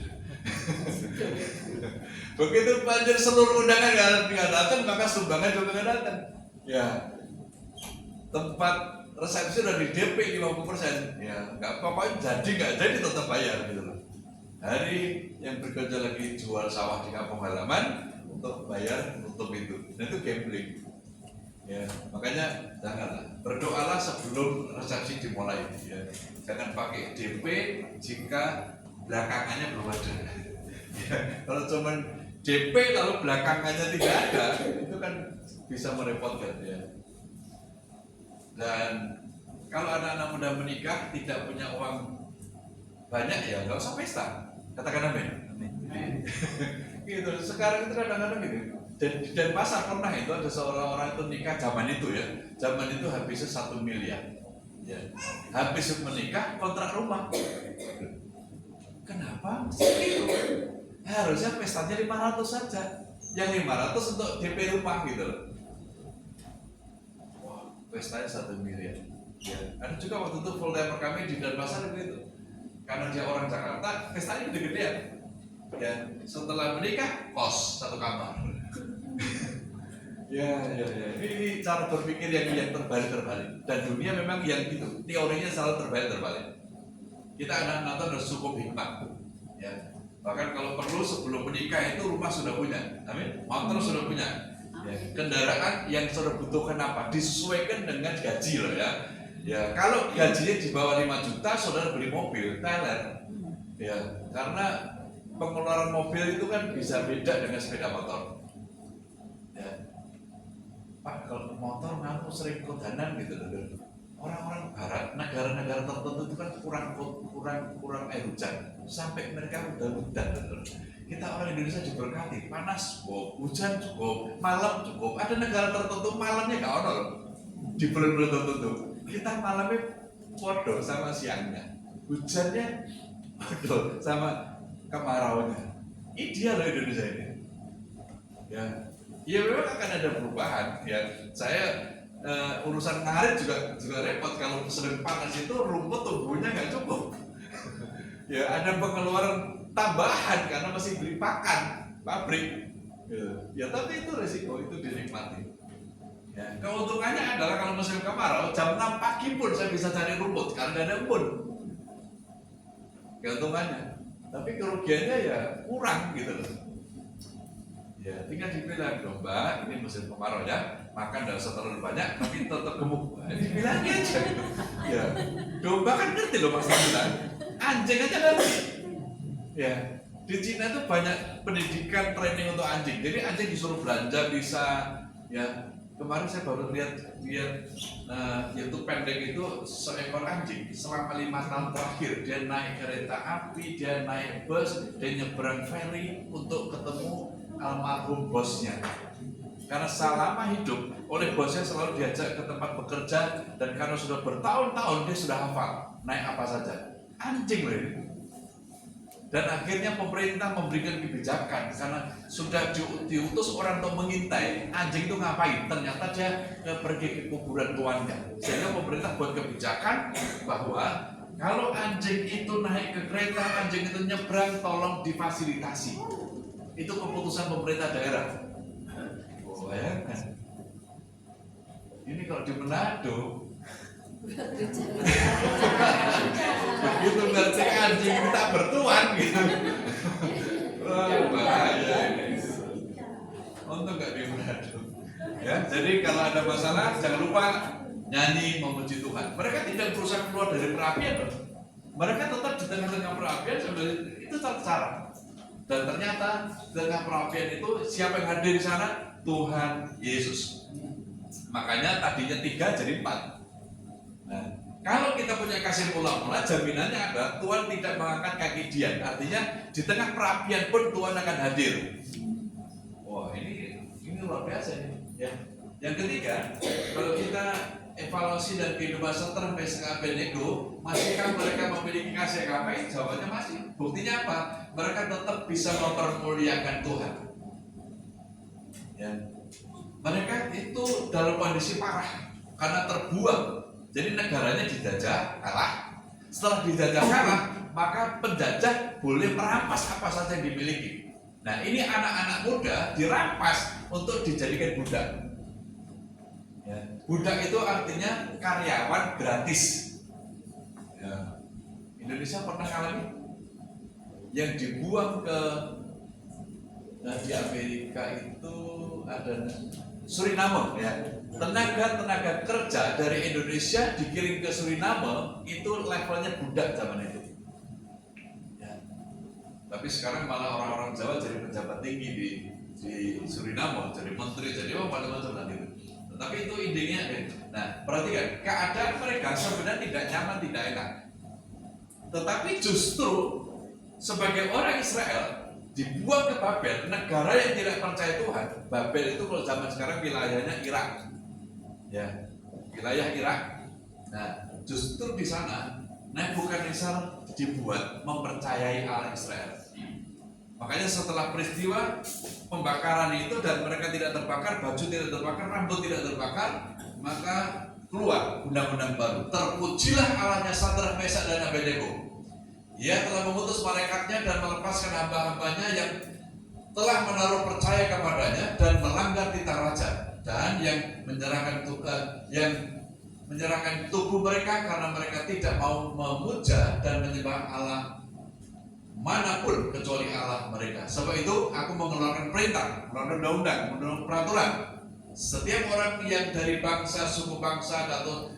Begitu banjir seluruh undangan nggak datang, maka sumbangan juga nggak datang. Ya, tempat resepsi udah di DP 50%. Ya, nggak pokoknya nggak jadi tetap bayar gitu loh. Hari yang berikutnya lagi jual sawah di kampung halaman untuk bayar tutup itu. Dan itu gambling. Ya, makanya janganlah, berdoalah sebelum resepsi dimulai. Ya. Jangan pakai DP jika belakangannya belum ada. Ya, kalau cuma DP lalu belakangannya tidak ada, itu kan bisa merepotkan ya. Dan kalau anak-anak muda menikah tidak punya uang banyak ya nggak usah pesta. Katakan amin. Gitu. Sekarang itu kadang-kadang gitu. Dan pasar pernah itu ada seorang orang itu nikah zaman itu ya. Zaman itu habisnya 1 miliar. Ya. Habis menikah kontrak rumah. Kenapa? Gitu. Harusnya pestanya 500 saja. Yang 500 untuk DP rumah gitu loh. Wah, pestanya 1 miliar. Ya. Ada juga waktu itu full timer kami di Denpasar begitu. Karena dia orang Jakarta, pestanya gede-gedean. Ya, setelah menikah, kos 1 kamar. Ya. Ini cara berpikir yang terbalik. Dan dunia memang yang gitu. Teorinya selalu terbalik. Kita anak-anak harus cukup hikmat. Ya. Bahkan kalau perlu sebelum menikah itu rumah sudah punya. Amin. Motor sudah punya. Ya. Kendaraan yang sudah butuhkan apa? Disesuaikan dengan gaji loh ya. Ya, kalau gajinya di bawah 5 juta, saudara beli mobil, teler. Ya, karena pengeluaran mobil itu kan bisa beda dengan sepeda motor. Ya. Pak, kalau motor ngaku sering kodanan gitu loh. Orang-orang barat, negara-negara tertentu itu kan kurang air hujan. Sampai mereka udah. Kita orang Indonesia diberkati, panas cukup, hujan cukup, malam cukup. Ada negara tertentu malamnya nggak ada loh. Di bulan-bulan tertentu. Kita malamnya podo sama siangnya, hujannya podo sama kemaraunya. Ideal loh Indonesia ini. Ya memang akan ada perubahan. Ya, saya urusan ngarit juga repot. Kalau sedang panas itu rumput tumbuhnya nggak cukup. Ya ada pengeluaran tambahan karena masih beli pakan pabrik. Ya tapi itu resiko, itu dinikmati. Ya, keuntungannya adalah kalau musim kemarau jam 6 pagi pun saya bisa cari rumput karena ada embun. Keuntungannya, tapi kerugiannya ya kurang gitu loh. Ya, tinggal dibilang domba ini musim kemarau ya, makan tidak usah terlalu banyak tapi tetap gemuk. Dibilangnya aja. Ya, domba kan ngerti loh Mas bilang. Anjing aja ngerti. Ya, di Cina itu banyak pendidikan training untuk anjing. Jadi anjing disuruh belanja bisa ya. Kemarin saya baru lihat YouTube pendek itu seekor anjing selama 5 tahun terakhir dia naik kereta api, dia naik bus, dia nyebrang ferry untuk ketemu almarhum bosnya. Karena selama hidup oleh bosnya selalu diajak ke tempat bekerja dan karena sudah bertahun-tahun dia sudah hafal naik apa saja. Anjing loh ini. Dan akhirnya pemerintah memberikan kebijakan karena sudah diutus orang untuk mengintai anjing itu ngapain. Ternyata dia pergi ke kuburan tuannya. Sehingga pemerintah buat kebijakan bahwa kalau anjing itu naik ke kereta, anjing itu nyebrang, tolong difasilitasi. Itu keputusan pemerintah daerah. Oh, bayangkan. Ini kalau di Manado begitu ngerti anjing kita bertuan gitu. Wah, bahaya ini. Untung nggak di Manado. Ya, jadi kalau ada masalah jangan lupa nyanyi memuji Tuhan. Mereka tidak berusaha keluar dari perapian, mereka tetap di tengah-tengah perapian sambil itu cara. Dan ternyata di tengah perapian itu siapa yang hadir di sana? Tuhan Yesus. Makanya tadinya 3 jadi 4. Nah, Kalau kita punya kasih mula-mula, jaminannya adalah Tuhan tidak mengangkat kaki Dian. Artinya di tengah perapian pun Tuhan akan hadir. Wah, ini luar biasa ini. Ya. Yang ketiga, kalau kita evaluasi dan kehidupan Sadrah, Meshach, Abednego, masihkah mereka memiliki kasih agape? Jawabannya masih. Buktinya apa? Mereka tetap bisa mempermuliakan Tuhan. Ya. Mereka itu dalam kondisi parah karena terbuang. Jadi negaranya dijajah, kalah. Setelah dijajah kalah, maka penjajah boleh merampas apa saja yang dimiliki. Nah, ini anak-anak muda dirampas untuk dijadikan budak. Ya. Budak itu artinya karyawan gratis. Ya. Indonesia pernah ngalami yang dibuang ke di Amerika itu ada Suriname, ya. Tenaga kerja dari Indonesia dikirim ke Suriname itu levelnya budak zaman itu. Ya. Tapi sekarang malah orang-orang Jawa jadi pejabat tinggi di Suriname, jadi menteri, jadi macam-macam nanti itu. Tapi itu intinya. Nah, perhatikan keadaan mereka sebenarnya tidak nyaman, tidak enak. Tetapi justru sebagai orang Israel dibuang ke Babel, negara yang tidak percaya Tuhan. Babel itu kalau zaman sekarang wilayahnya Irak, ya, wilayah Irak. Nah, justru di sana Nebukadnezar dibuat mempercayai Allah Israel. Makanya setelah peristiwa pembakaran itu dan mereka tidak terbakar, baju tidak terbakar, rambut tidak terbakar, maka keluar undang-undang baru. Terpujilah Allahnya Sadrah, Meshach, dan Abednego. Ia telah mengutus malaikatnya dan melepaskan hamba-hambanya yang telah menaruh percaya kepadanya dan melanggar titah raja, dan yang menyerahkan tubuh mereka karena mereka tidak mau memuja dan menyembah Allah manapun kecuali Allah mereka. Sebab itu aku mengeluarkan perintah, mengeluarkan undang-undang, mengeluarkan peraturan. Setiap orang yang dari bangsa, suku bangsa atau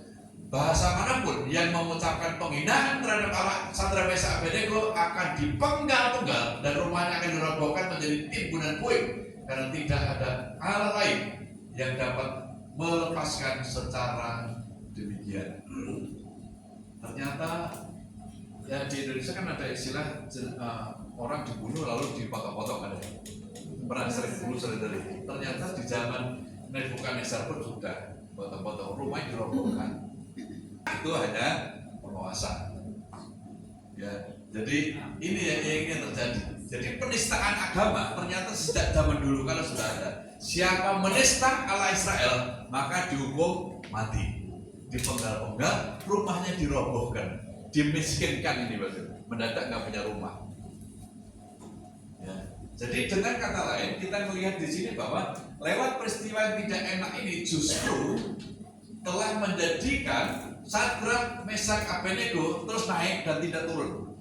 bahasa manapun yang mengucapkan penghinaan terhadap Allah Sadrah, Meshach, Abednego akan dipenggal-penggal dan rumahnya akan dirobohkan menjadi timbunan puing, karena tidak ada Allah lain yang dapat melepaskan secara demikian. Ternyata ya di Indonesia kan ada istilah orang dibunuh lalu dipotong-potong, ada. Pernah sering dari. Ternyata di zaman Nebukadnezar pun sudah potong-potong, rumah dirobohkan. Itu hanya penguasa. Ya, jadi ini yang ingin terjadi. Jadi penistaan agama ternyata sejak zaman dulu kalau sudah ada. Siapa menista Allah Israel maka dihukum mati, dipenggal-penggal, rumahnya dirobohkan, dimiskinkan ini maksudnya. Mendadak nggak punya rumah. Ya. Jadi dengan kata lain kita melihat di sini bahwa lewat peristiwa yang tidak enak ini justru telah menjadikan Sadrah, Meshach, Abednego terus naik dan tidak turun.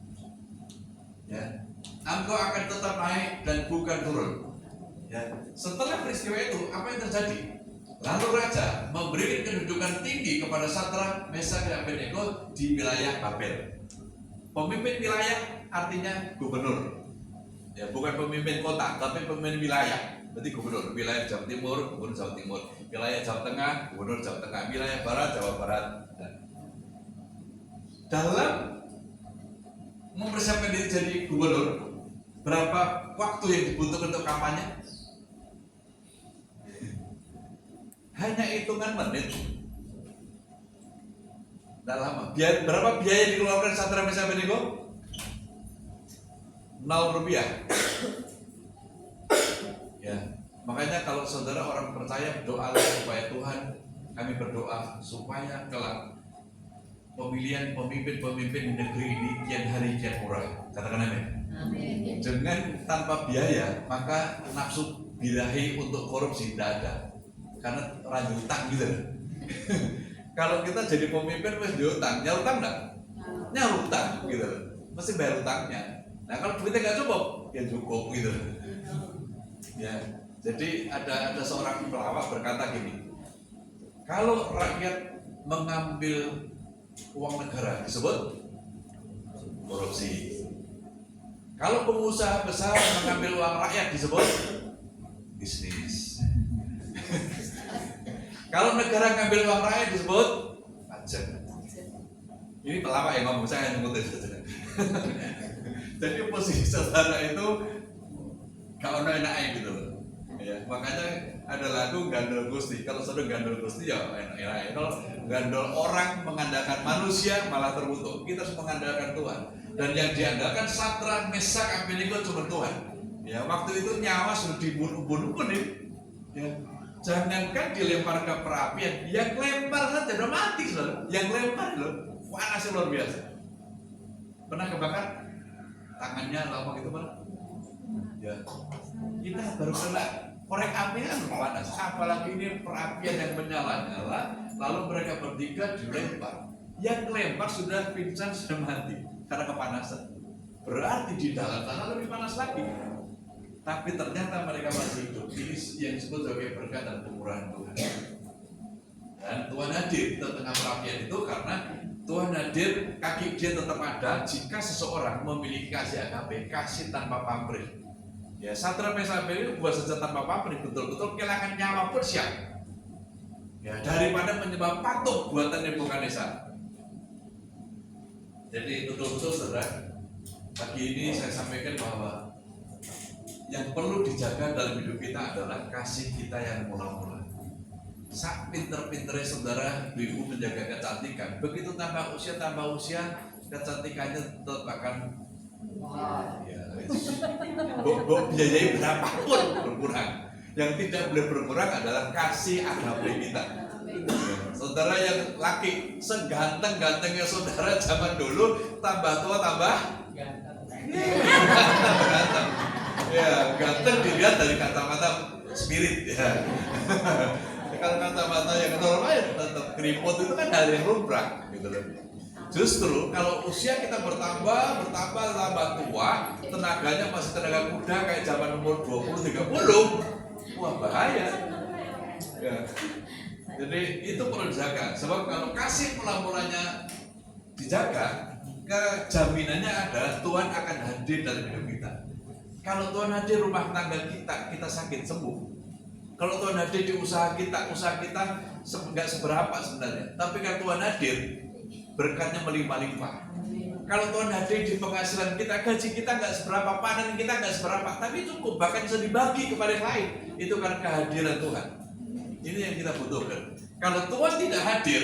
Ya, engkau akan tetap naik dan bukan turun. Ya, setelah peristiwa itu apa yang terjadi? Lalu raja memberikan kedudukan tinggi kepada Sadrah, Meshach, dan Abednego di wilayah Babel. Pemimpin wilayah artinya gubernur. Ya, bukan pemimpin kota, tapi pemimpin wilayah. Berarti gubernur, wilayah Jawa Timur, gubernur Jawa Timur, wilayah Jawa Tengah, gubernur Jawa Tengah, wilayah Barat, Jawa Barat. Dalam mempersiapkan diri jadi gubernur, berapa waktu yang dibutuhkan untuk kampanye? Hanya hitungan menit. Tidak lama. Berapa biaya yang dikeluarkan Sadrah, Meshach, Abednego? 0 rupiah. Ya, makanya kalau saudara orang percaya berdoalah supaya Tuhan, kami berdoa supaya kelak pemilihan pemimpin-pemimpin di negeri ini kian hari kian murah. Katakan amin. Amin. Dengan tanpa biaya, maka nafsu birahi untuk korupsi tidak ada. Karena ranjut utang gitu. Kalau kita jadi pemimpin mesti diutang, nyautang enggak? Nyautang gitu. Mesti bayar utangnya. Nah, kalau duitnya nggak cukup, ya cukup gitu. Ya, jadi ada seorang pelawak berkata gini, kalau rakyat mengambil uang negara disebut korupsi. Kalau pengusaha besar mengambil uang rakyat disebut bisnis. Kalau negara ngambil uang rakyat disebut pajak. Ini pelawak yang ngomong, saya hanya ngutip saja. Jadi posisi saudara itu gak ono enaknya gitu loh. Ya, makanya ada lagu gandol Gusti. Kalau sudah gandol Gusti ya enak-enak. Kalau gandol orang mengandalkan manusia malah terkutuk. Kita harus mengandalkan Tuhan. Dan yang diandalkan Sadrak, Mesak, Abednego cuma Tuhan. Ya, waktu itu nyawa sudah dibunuh-bunuh pun nih. Ya, jangankan dilempar ke perapian, yang lempar saja udah mati loh. Yang lempar loh, panasnya luar biasa. Pernah kebakar? Tangannya lama gitu Pak? Ya, kita baru kena korek api kan panas. Apalagi ini perapian yang menyala-nyala, lalu mereka bertiga dilempar. Yang lempar sudah pingsan, sudah mati karena kepanasan. Berarti di dalam tanah lebih panas lagi. Tapi ternyata mereka masih hidup. Ini yang disebut sebagai berkat dan kemurahan Tuhan. Dan Tuhan hadir di tengah perapian itu karena Tuhan hadir, kaki dia tetap ada jika seseorang memiliki kasih agape, kasih tanpa pamrih. Ya, Sadrak, Mesak, Abednego buat saja tanpa pamrih, betul-betul kehilangan nyawa pun siap. Ya, daripada menyembah patung buatan Nebukadnezar. Jadi betul-betul saudara, pagi ini saya sampaikan bahwa yang perlu dijaga dalam hidup kita adalah kasih kita yang mula-mula. Sak pinter-pinternya saudara ibu menjaga kecantikan, begitu tambah usia kecantikannya tetap akan ya, biayai berapapun berkurang. Yang tidak boleh berkurang adalah kasih agape kita. Saudara yang laki seganteng-gantengnya saudara zaman dulu, tambah tua tambah ganteng. Ya, ganteng dilihat dari kacamata spirit ya. Kalau kacamata yang normal ya tetap keriput itu kan hal yang lumrah gitu loh. Justru kalau usia kita bertambah tua, tenaganya masih tenaga muda kayak zaman umur 20-30, wah bahaya. Ya. Jadi itu perlu dijaga. Sebab kalau kasih mula-mulanya dijaga, kejaminannya adalah Tuhan akan hadir dalam hidup kita. Kalau Tuhan hadir rumah tangga kita sakit sembuh. Kalau Tuhan hadir di usaha kita nggak seberapa sebenarnya. Tapi kalau Tuhan hadir, berkatnya melimpah-limpah. Kalau Tuhan hadir di penghasilan kita, gaji kita nggak seberapa, panen kita nggak seberapa, tapi cukup, bahkan bisa dibagi kepada yang lain. Itu karena kehadiran Tuhan. Ini yang kita butuhkan. Kalau Tuhan tidak hadir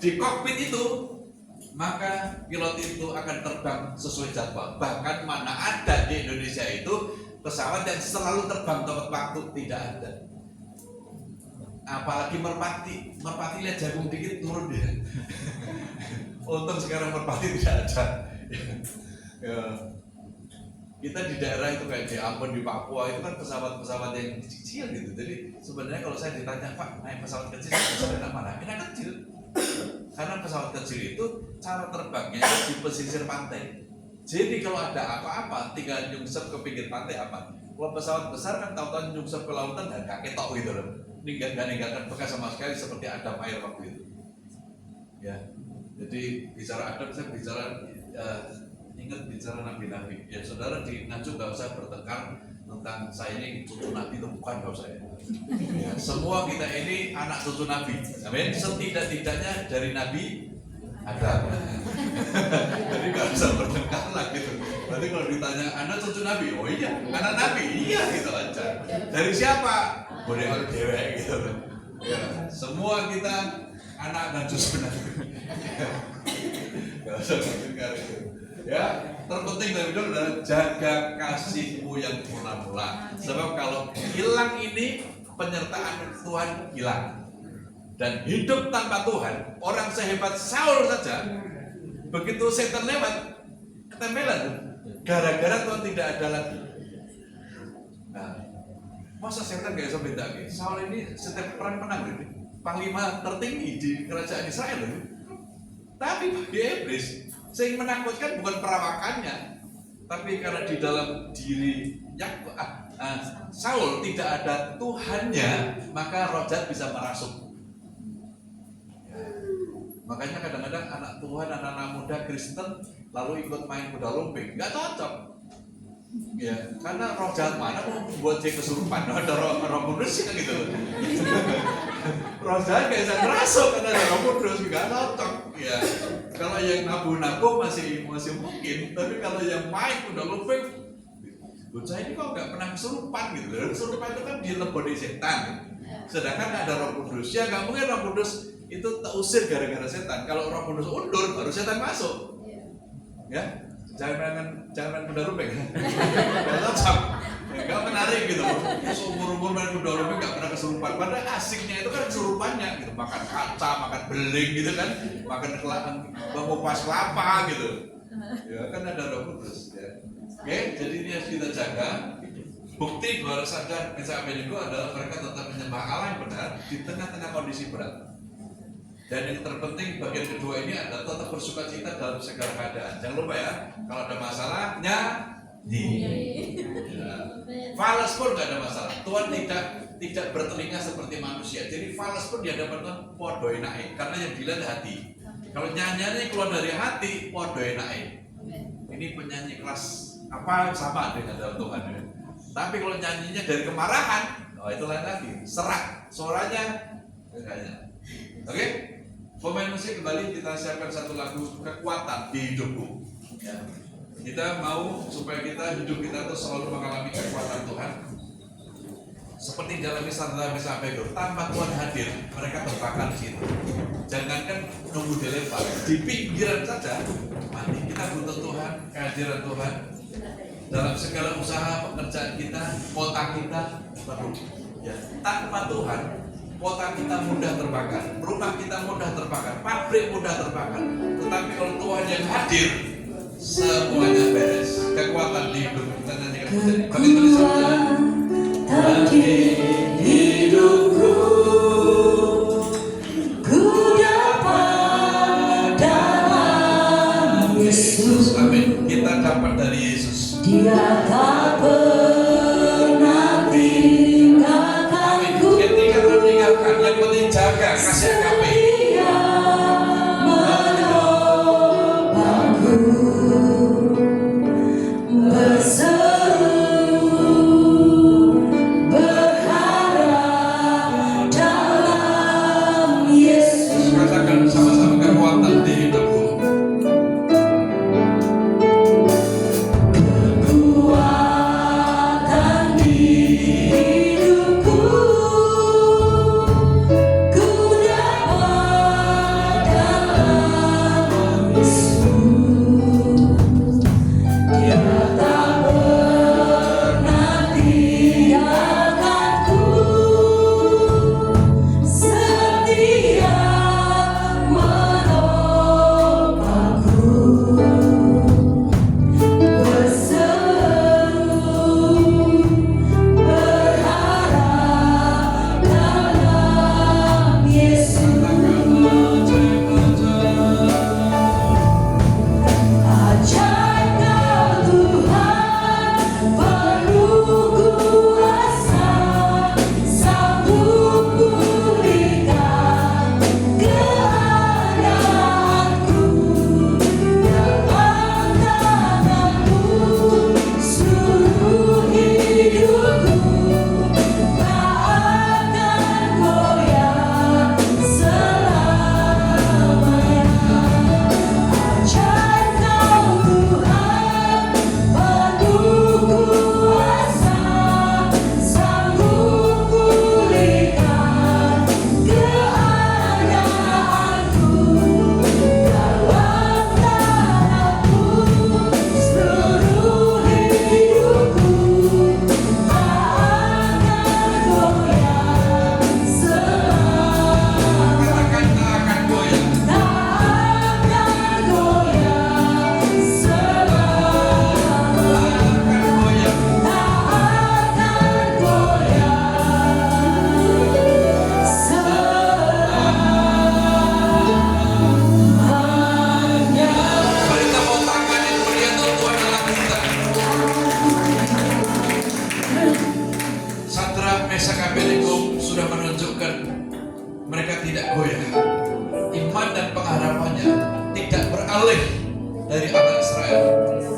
di kokpit itu, maka pilot itu akan terbang sesuai jadwal. Bahkan mana ada di Indonesia itu pesawat yang selalu terbang tepat waktu, tidak ada. Apalagi merpati lihat jagung dikit turun dia. Untung sekarang merpati tidak ada. Ya. Kita di daerah itu kayak di Ambon, di Papua itu kan pesawat-pesawat yang kecil gitu. Jadi sebenarnya kalau saya ditanya, Pak, naik pesawat kecil, pesawat enak mana? Enak kecil. Karena pesawat kecil itu cara terbangnya di pesisir pantai. Jadi kalau ada apa-apa tinggal nyungsep ke pinggir pantai apa. Kalau pesawat besar kan tahu-tahu nyungsep ke lautan dan gak ketok gitu loh. Ninggalkan bekas sama sekali seperti Adam air waktu itu. Ya. Jadi bicara Adam, saya bicara ingat bicara nabi-nabi. Ya saudara di Nganjuk gak usah bertengkar tentang saya ini cucu nabi itu bukan, gak usah ya. Ya, semua kita ini anak cucu nabi. Amin. Setidak-tidaknya dari nabi ada. Jadi gak usah bertengkar lah gitu. Berarti kalau ditanya anak cucu nabi, oh iya, anak nabi, iya gitu aja. Dari siapa? Boleh kalau dewek gitu. Ya, semua kita anak dan cucu nabi. Gak usah bertengkar itu. Ya, terpenting dari itu adalah jaga kasihmu yang mula-mula. Sebab kalau hilang ini, penyertaan Tuhan hilang. Dan hidup tanpa Tuhan, orang sehebat Saul saja, begitu setan lewat, ketempelan. Gara-gara Tuhan tidak ada lagi. Nah, masa setan gak bisa beda lagi? Saul ini setiap perang menang ini. Panglima tertinggi di kerajaan Israel ini. Tapi bagi iblis, yang menakutkan bukan perawakannya, tapi karena di dalam diri Saul tidak ada Tuhannya, maka roh jahat bisa merasuk. Makanya kadang-kadang anak Tuhan, anak-anak muda Kristen lalu ikut main kuda lumping, nggak cocok. Ya, karena roh jahat mana mau buat dia kesurupan? Ada roh kudus kan gitu. Roh jahat nggak bisa merasuk karena ada roh kudus, nggak cocok. Ya, Kalau yang nabu-nabu masih mungkin, tapi kalau yang main udah lupa, bocah ini kok nggak pernah kesurupan gitu. Kesurupan itu kan dileboni setan. Sedangkan ada Roh Kudus, ya nggak mungkin Roh Kudus itu terusir gara-gara setan. Kalau Roh Kudus undur, baru setan masuk. Ya, jangan kuda lumping. Nggak cocok, nggak menarik gitu. Seumur-umur main kuda lumping nggak pernah kesurupan. Padahal asiknya itu kan kesurupannya, gitu. Makan kaca, makan beling gitu kan, makan mengupas kelapa gitu. Ya kan ada Roh Kudus. Ya. Oke, jadi ini harus kita jaga. Bukti bahwa sadar Meshak Abednego adalah mereka tetap menyembah Allah yang benar di tengah-tengah kondisi berat. Dan yang terpenting bagian kedua ini adalah tetap bersuka cita dalam segala keadaan. Jangan lupa ya, kalau ada masalah nyanyi. Ya. Fales pun nggak ada masalah. Tuhan tidak bertelinga seperti manusia. Jadi fales pun di hadapan Tuhan podo enake, karena yang dilihat hati. Kalau nyanyiannya keluar dari hati, podo enake. Ini penyanyi kelas apa sama dengan dalam Tuhan ya. Tapi kalau nyanyinya dari kemarahan, itu lain lagi. Serak, suaranya kayaknya. Oke? Pemain musik kembali kita siapkan satu lagu kekuatan di hidupku. Ya. Kita mau supaya hidup kita itu selalu mengalami kekuatan Tuhan. Seperti dalam Meshak Abednego, tanpa Tuhan hadir, mereka terbakar di situ. Jangankan nunggu dilempar, di pinggiran saja mati. Kita butuh Tuhan, kehadiran Tuhan dalam segala usaha pekerjaan kita, kota kita perlu. Ya. Tanpa Tuhan, kota kita mudah terbakar, rumah kita mudah terbakar, pabrik mudah terbakar. Tetapi kalau Tuhan yang hadir, semuanya beres. Kekuatan di hidup kita nyanyikan. Kami tulis di hidupku, ku dapat dalam Yesus. Amin. Kita dapat dari Yesus. Dia tak pernah tinggalkanku. Ketika meninggalkan, yang penting jaga kasih kami. Dia menopangku, berseru berharap dalam Yesus. Katakan sama-sama kekuatan di hidupku. Kekuatan di hidupku, ku dapat dalam Yesus. Dia tak pernah tinggalkanku, setia menopangku, berseru berharap dalam Yesus. Ajaib Kau Tuhan, penuh kuasa, sanggup pulihkan keadaanku. Dalam tangan-Mu seluruh hidupku, tak akan goyah selamanya. Ajaib Kau Tuhan, penuh kuasa, sanggup pulihkan keadaanku. Dalam tangan-Mu seluruh hidupku, tak akan goyah selamanya. Katakan tak akan goyah. Tak akan goyah selamanya. Akan goyah. Tak akan goyah selamanya. Mari tepuk tangan yang mulia untuk Tuhan Allah kita. Sadrak, Meshak, Abednego sudah menunjukkan mereka tidak goyah. Iman dan pengharapannya tidak beralih dari anak Israel.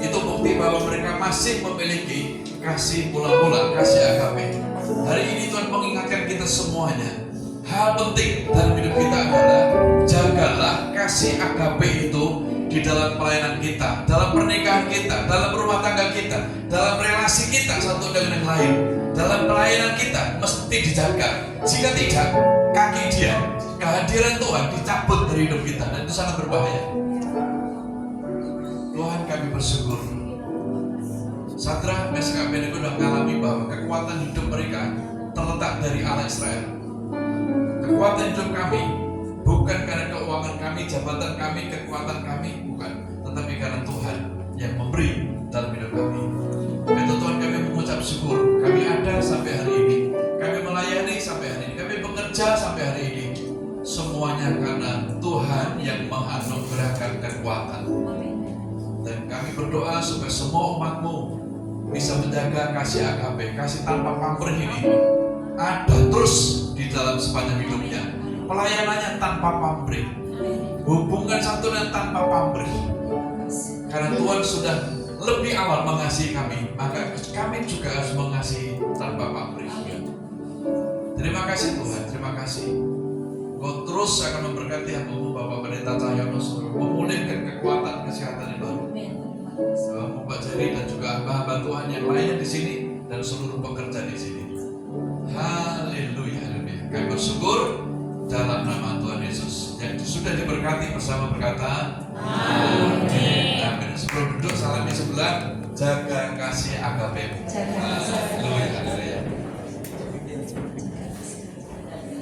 Itu bukti bahwa mereka masih memiliki kasih mula-mula, kasih agape. Hari ini Tuhan mengingatkan kita semuanya, hal penting dalam hidup kita adalah jagalah kasih agape itu di dalam pelayanan kita, dalam pernikahan kita, dalam rumah tangga kita, dalam relasi kita satu dengan yang lain, dalam pelayanan kita mesti dijaga. Jika tidak, kaki dia, kehadiran Tuhan dicabut dari hidup kita, dan itu sangat berbahaya. Tuhan, kami bersyukur Sadrak, Mesak, Abednego sudah mengalami bahwa kekuatan hidup mereka terletak dari Allah Israel. Kekuatan hidup kami bukan karena keuangan kami, jabatan kami, kekuatan kami, bukan, tetapi karena Tuhan yang memberi dalam hidup kami. Itu Tuhan, kami mengucap syukur. Kami ada sampai hari ini, kami melayani sampai hari ini, kami bekerja sampai hari ini. Semuanya karena Tuhan yang menganugerahkan kekuatan. Dan kami berdoa supaya semua umat-Mu bisa menjaga kasih agape, kasih tanpa pamrih ini ada terus di dalam sepanjang hidupnya. Pelayanannya tanpa pamrih, hubungan satu dan tanpa pamrih. Karena Tuhan sudah lebih awal mengasihi kami, maka kami juga harus mengasihi tanpa pamrih. Terima kasih Tuhan, terima kasih. Kau terus akan memberkati hamba-Mu Bapak Pendeta Cahyono, memulihkan kekuatan kesehatan yang baru. Mbak Jerry dan juga hamba Tuhan yang lainnya di sini dan seluruh pekerja di sini. Haleluya, haleluya. Kami bersyukur dalam nama Tuhan Yesus yang sudah diberkati bersama berkata amin. Amin. Sebelum duduk salam di sebelah, jaga kasih agape. Haleluya, haleluya.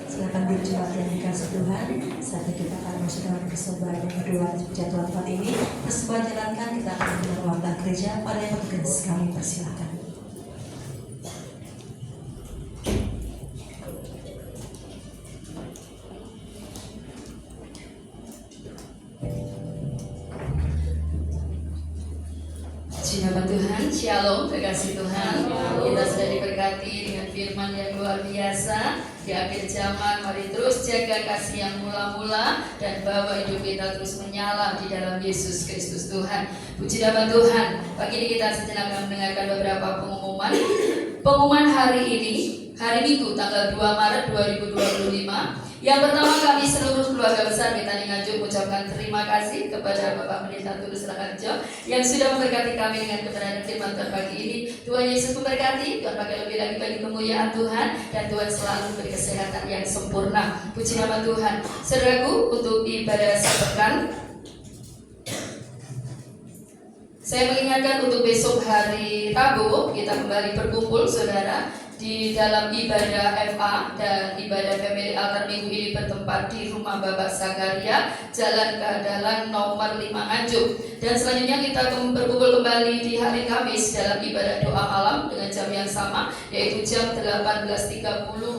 Silakan berjemaat yang dikasih Tuhan. Saat ini kita akan masuk dalam persembahan yang kedua jadwal tempat ini. Persembahan jalankan, kita akan mendengar warta gereja. Pada yang bertugas kami persilakan. Nama Tuhan, Shalom, kekasih Tuhan. Kita sudah diberkati dengan firman yang luar biasa. Di akhir zaman, mari terus jaga kasih yang mula-mula dan bawa hidup kita terus menyala di dalam Yesus Kristus Tuhan. Puji nama Tuhan. Pagi ini kita sejenak akan mendengarkan beberapa pengumuman. Pengumuman hari ini, hari Minggu tanggal 2 Maret 2025. Yang pertama, kami seluruh keluarga besar Betani Nganjuk mengucapkan terima kasih kepada Bapak Pendeta Tulus Raharjo yang sudah memberkati kami dengan kebenaran firman Tuhan pagi ini. Tuhan Yesus memberkati, Tuhan pakai lebih lagi bagi kemuliaan Tuhan, dan Tuhan selalu beri kesehatan yang sempurna. Puji nama Tuhan. Saudaraku, untuk ibadah sepekan, saya mengingatkan untuk besok hari Rabu kita kembali berkumpul saudara di dalam ibadah FA, dan ibadah family altar minggu ini bertempat di rumah Bapak Zakaria, Jalan Keadalan nomor 5 Nganjuk. Dan selanjutnya kita berkumpul kembali di hari Kamis dalam ibadah doa malam dengan jam yang sama, yaitu jam 18.30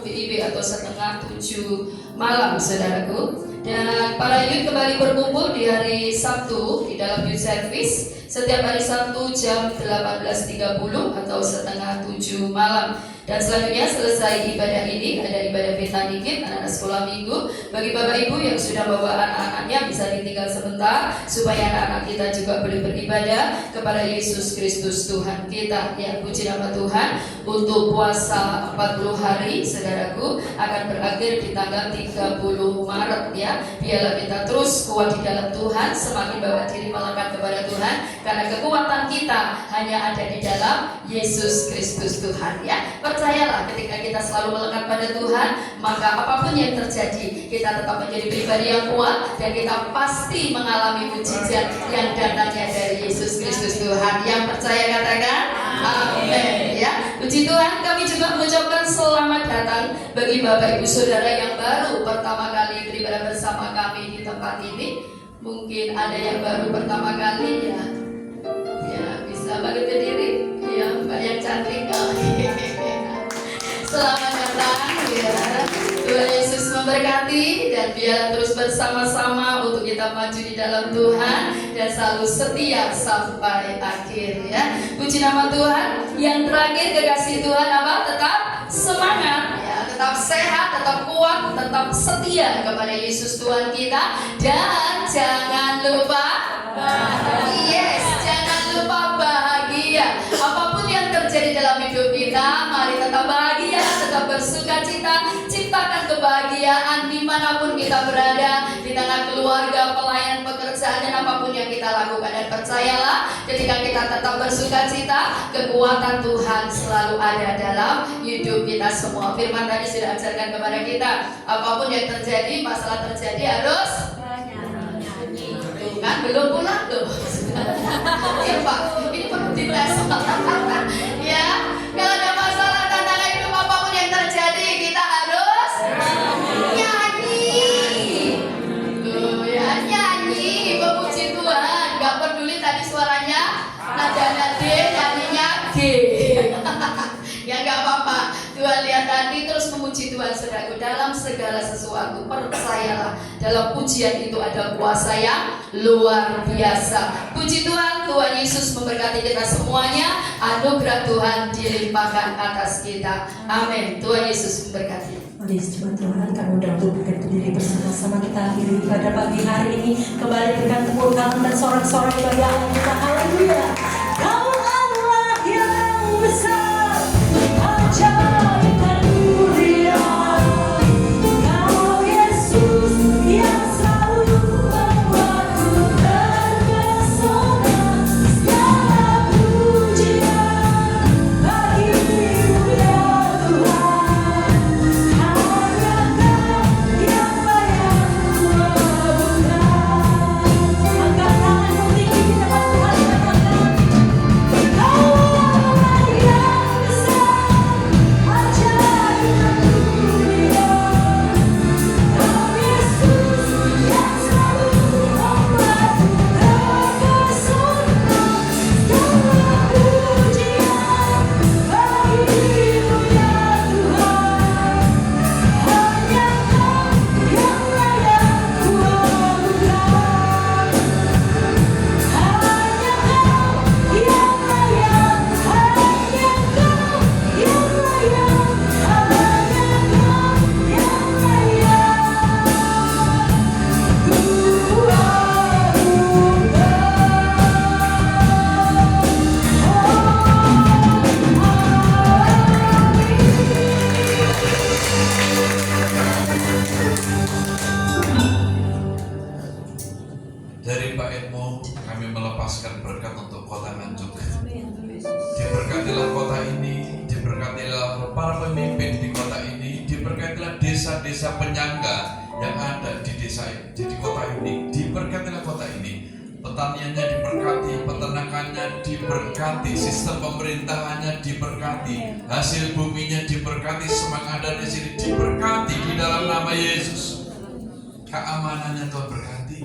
WIB atau setengah 7 malam saudaraku. Dan para youth kembali berkumpul di hari Sabtu di dalam youth service setiap hari Sabtu jam 18.30 atau setengah 7 malam. Dan selanjutnya selesai ibadah ini ada ibadah Betani Kids, anak-anak sekolah minggu. Bagi bapak ibu yang sudah bawa anak-anaknya bisa ditinggal sebentar supaya anak-anak kita juga boleh beribadah kepada Yesus Kristus Tuhan kita. Ya, puji nama Tuhan. Untuk puasa 40 hari saudaraku akan berakhir di tanggal 30 Maret ya. Biarlah kita terus kuat di dalam Tuhan, semakin bawa diri melekat kepada Tuhan, karena kekuatan kita hanya ada di dalam Yesus Kristus Tuhan ya. Percayalah, ketika kita selalu melekat pada Tuhan, maka apapun yang terjadi, kita tetap menjadi pribadi yang kuat, dan kita pasti mengalami mujizat yang datangnya dari Yesus Kristus Tuhan. Yang percaya katakan amin ya. Puji Tuhan. Kami juga mengucapkan selamat datang bagi Bapak Ibu Saudara yang baru pertama kali beribadah bersama kami di tempat ini. Mungkin ada yang baru pertama kali ya. Ya, bisa bangkit berdiri. Ya, Mbak yang cantik. Selamat datang ya. Tuhan Yesus memberkati, dan biarlah terus bersama-sama untuk kita maju di dalam Tuhan dan selalu setia sampai akhir ya. Puji nama Tuhan. Yang terakhir, kekasih Tuhan apa? Tetap semangat ya, tetap sehat, tetap kuat, tetap setia kepada Yesus Tuhan kita, dan jangan lupa jangan lupa bahagia. Apapun yang terjadi dalam hidup kita, mari tetap bahagia, tetap bersuka cita. Cipta menciptakan kebahagiaan dimanapun kita berada, di tengah keluarga, pelayan, pekerjaan, dan apapun yang kita lakukan. Dan percayalah, ketika kita tetap bersuka cita, kekuatan Tuhan selalu ada dalam hidup kita semua. Firman tadi sudah ajarkan kepada kita, apapun yang terjadi, masalah terjadi harus kan belum pulang tuh. Ya Pak, ini perlu dites. Ya, kalau ada masalah tantangan hidup apapun yang terjadi, kita harus nyanyi. Tuh ya, nyanyi, memuji Tuhan. Gak peduli tadi suaranya nadanya D, nyanyinya G. Ya gak apa-apa. Tuhan lihat tadi terus memuji Tuhan, saudaraku, dalam segala sesuatu. Percayalah, dalam pujian itu ada kuasa yang luar biasa. Puji Tuhan, Tuhan Yesus memberkati kita semuanya. Anugerah Tuhan dilimpahkan atas kita. Amin. Tuhan Yesus memberkati. Mari sembah Tuhan, kami udah untuk berdiri bersama-sama. Kita akhiri pada pagi hari ini. Kembali berikan tepuk tangan dan sorak-sorak bagi Allah kita. Haleluya. Kau Allah yang besar, ajaib dan mulia. Kau Yesus yang selalu membuatku terpesona. Segala pujian bagimu ya Tuhan. Hanya Kau yang layak kuabukan. Angkat tanganmu tinggi di tempat Tuhan, katakan, Kau Allah yang besar, ajaib dan mulia. Kau Yesus yang selalu membuatku terpesona. Segala pujian bagimu ya Tuhan. Hanya Kau yang layak kuabukan. Hanya Kau yang layak, hanya Kau yang layak, hanya Kau yang Dari Pak Edmo, kami melepaskan berkat untuk kota Nganjuk. Diberkatilah kota ini, diberkatilah para pemimpin di kota ini, diberkatilah desa-desa penyangga yang ada di kota ini, diberkatilah kota ini. Petaniannya diberkati, peternakannya diberkati, sistem pemerintahannya diberkati, hasil buminya diberkati, semua ada di sini diberkati di dalam nama Yesus. Keamanannya Tuhan berkati.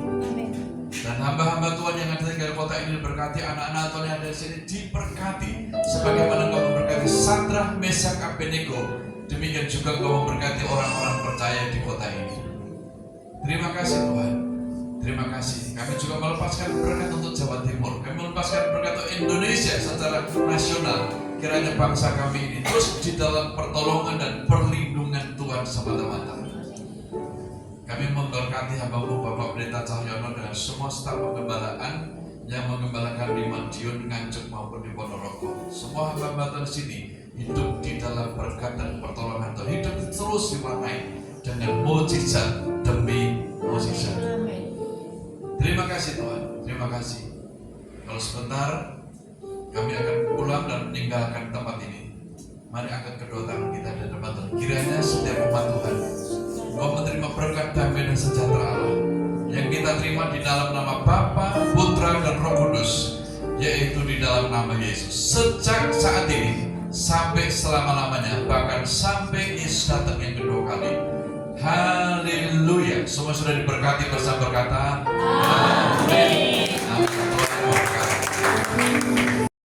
Dan hamba-hamba Tuhan yang ada di kota ini diberkati, anak-anak Tuhan yang ada di sini diberkati. Sebagaimana Engkau memberkati Sadrak, Mesak, Abednego, demikian juga Engkau memberkati orang-orang percaya di kota ini. Terima kasih Tuhan. Terima kasih. Kami juga melepaskan berkat untuk Jawa Timur. Kami melepaskan berkat untuk Indonesia secara nasional. Kiranya bangsa kami ini terus di dalam pertolongan dan perlindungan Tuhan semata-mata. Kami memberkati hamba-Mu Bapak Pendeta Cahyono dengan semua staf pengembalaan yang mengembalakan di Madiun, Nganjuk maupun di Ponorogo. Semua hamba-hamba di sini hidup di dalam berkat dan pertolongan Tuhan. Hidup terus diwarnai dengan mukjizat demi mukjizat. Terima kasih Tuhan, terima kasih. Kalau sebentar kami akan pulang dan meninggalkan tempat ini. Mari angkat kedua tangan kita di depan Tuhan. Kiranya setiap umat Tuhan Kau menerima berkat damai dan sejahtera Allah yang kita terima di dalam nama Bapa, Putra, dan Roh Kudus, yaitu di dalam nama Yesus. Sejak saat ini sampai selama-lamanya, bahkan sampai Yesus datang yang kedua kali. Haleluya. Semua sudah diberkati bersama berkata, Amin.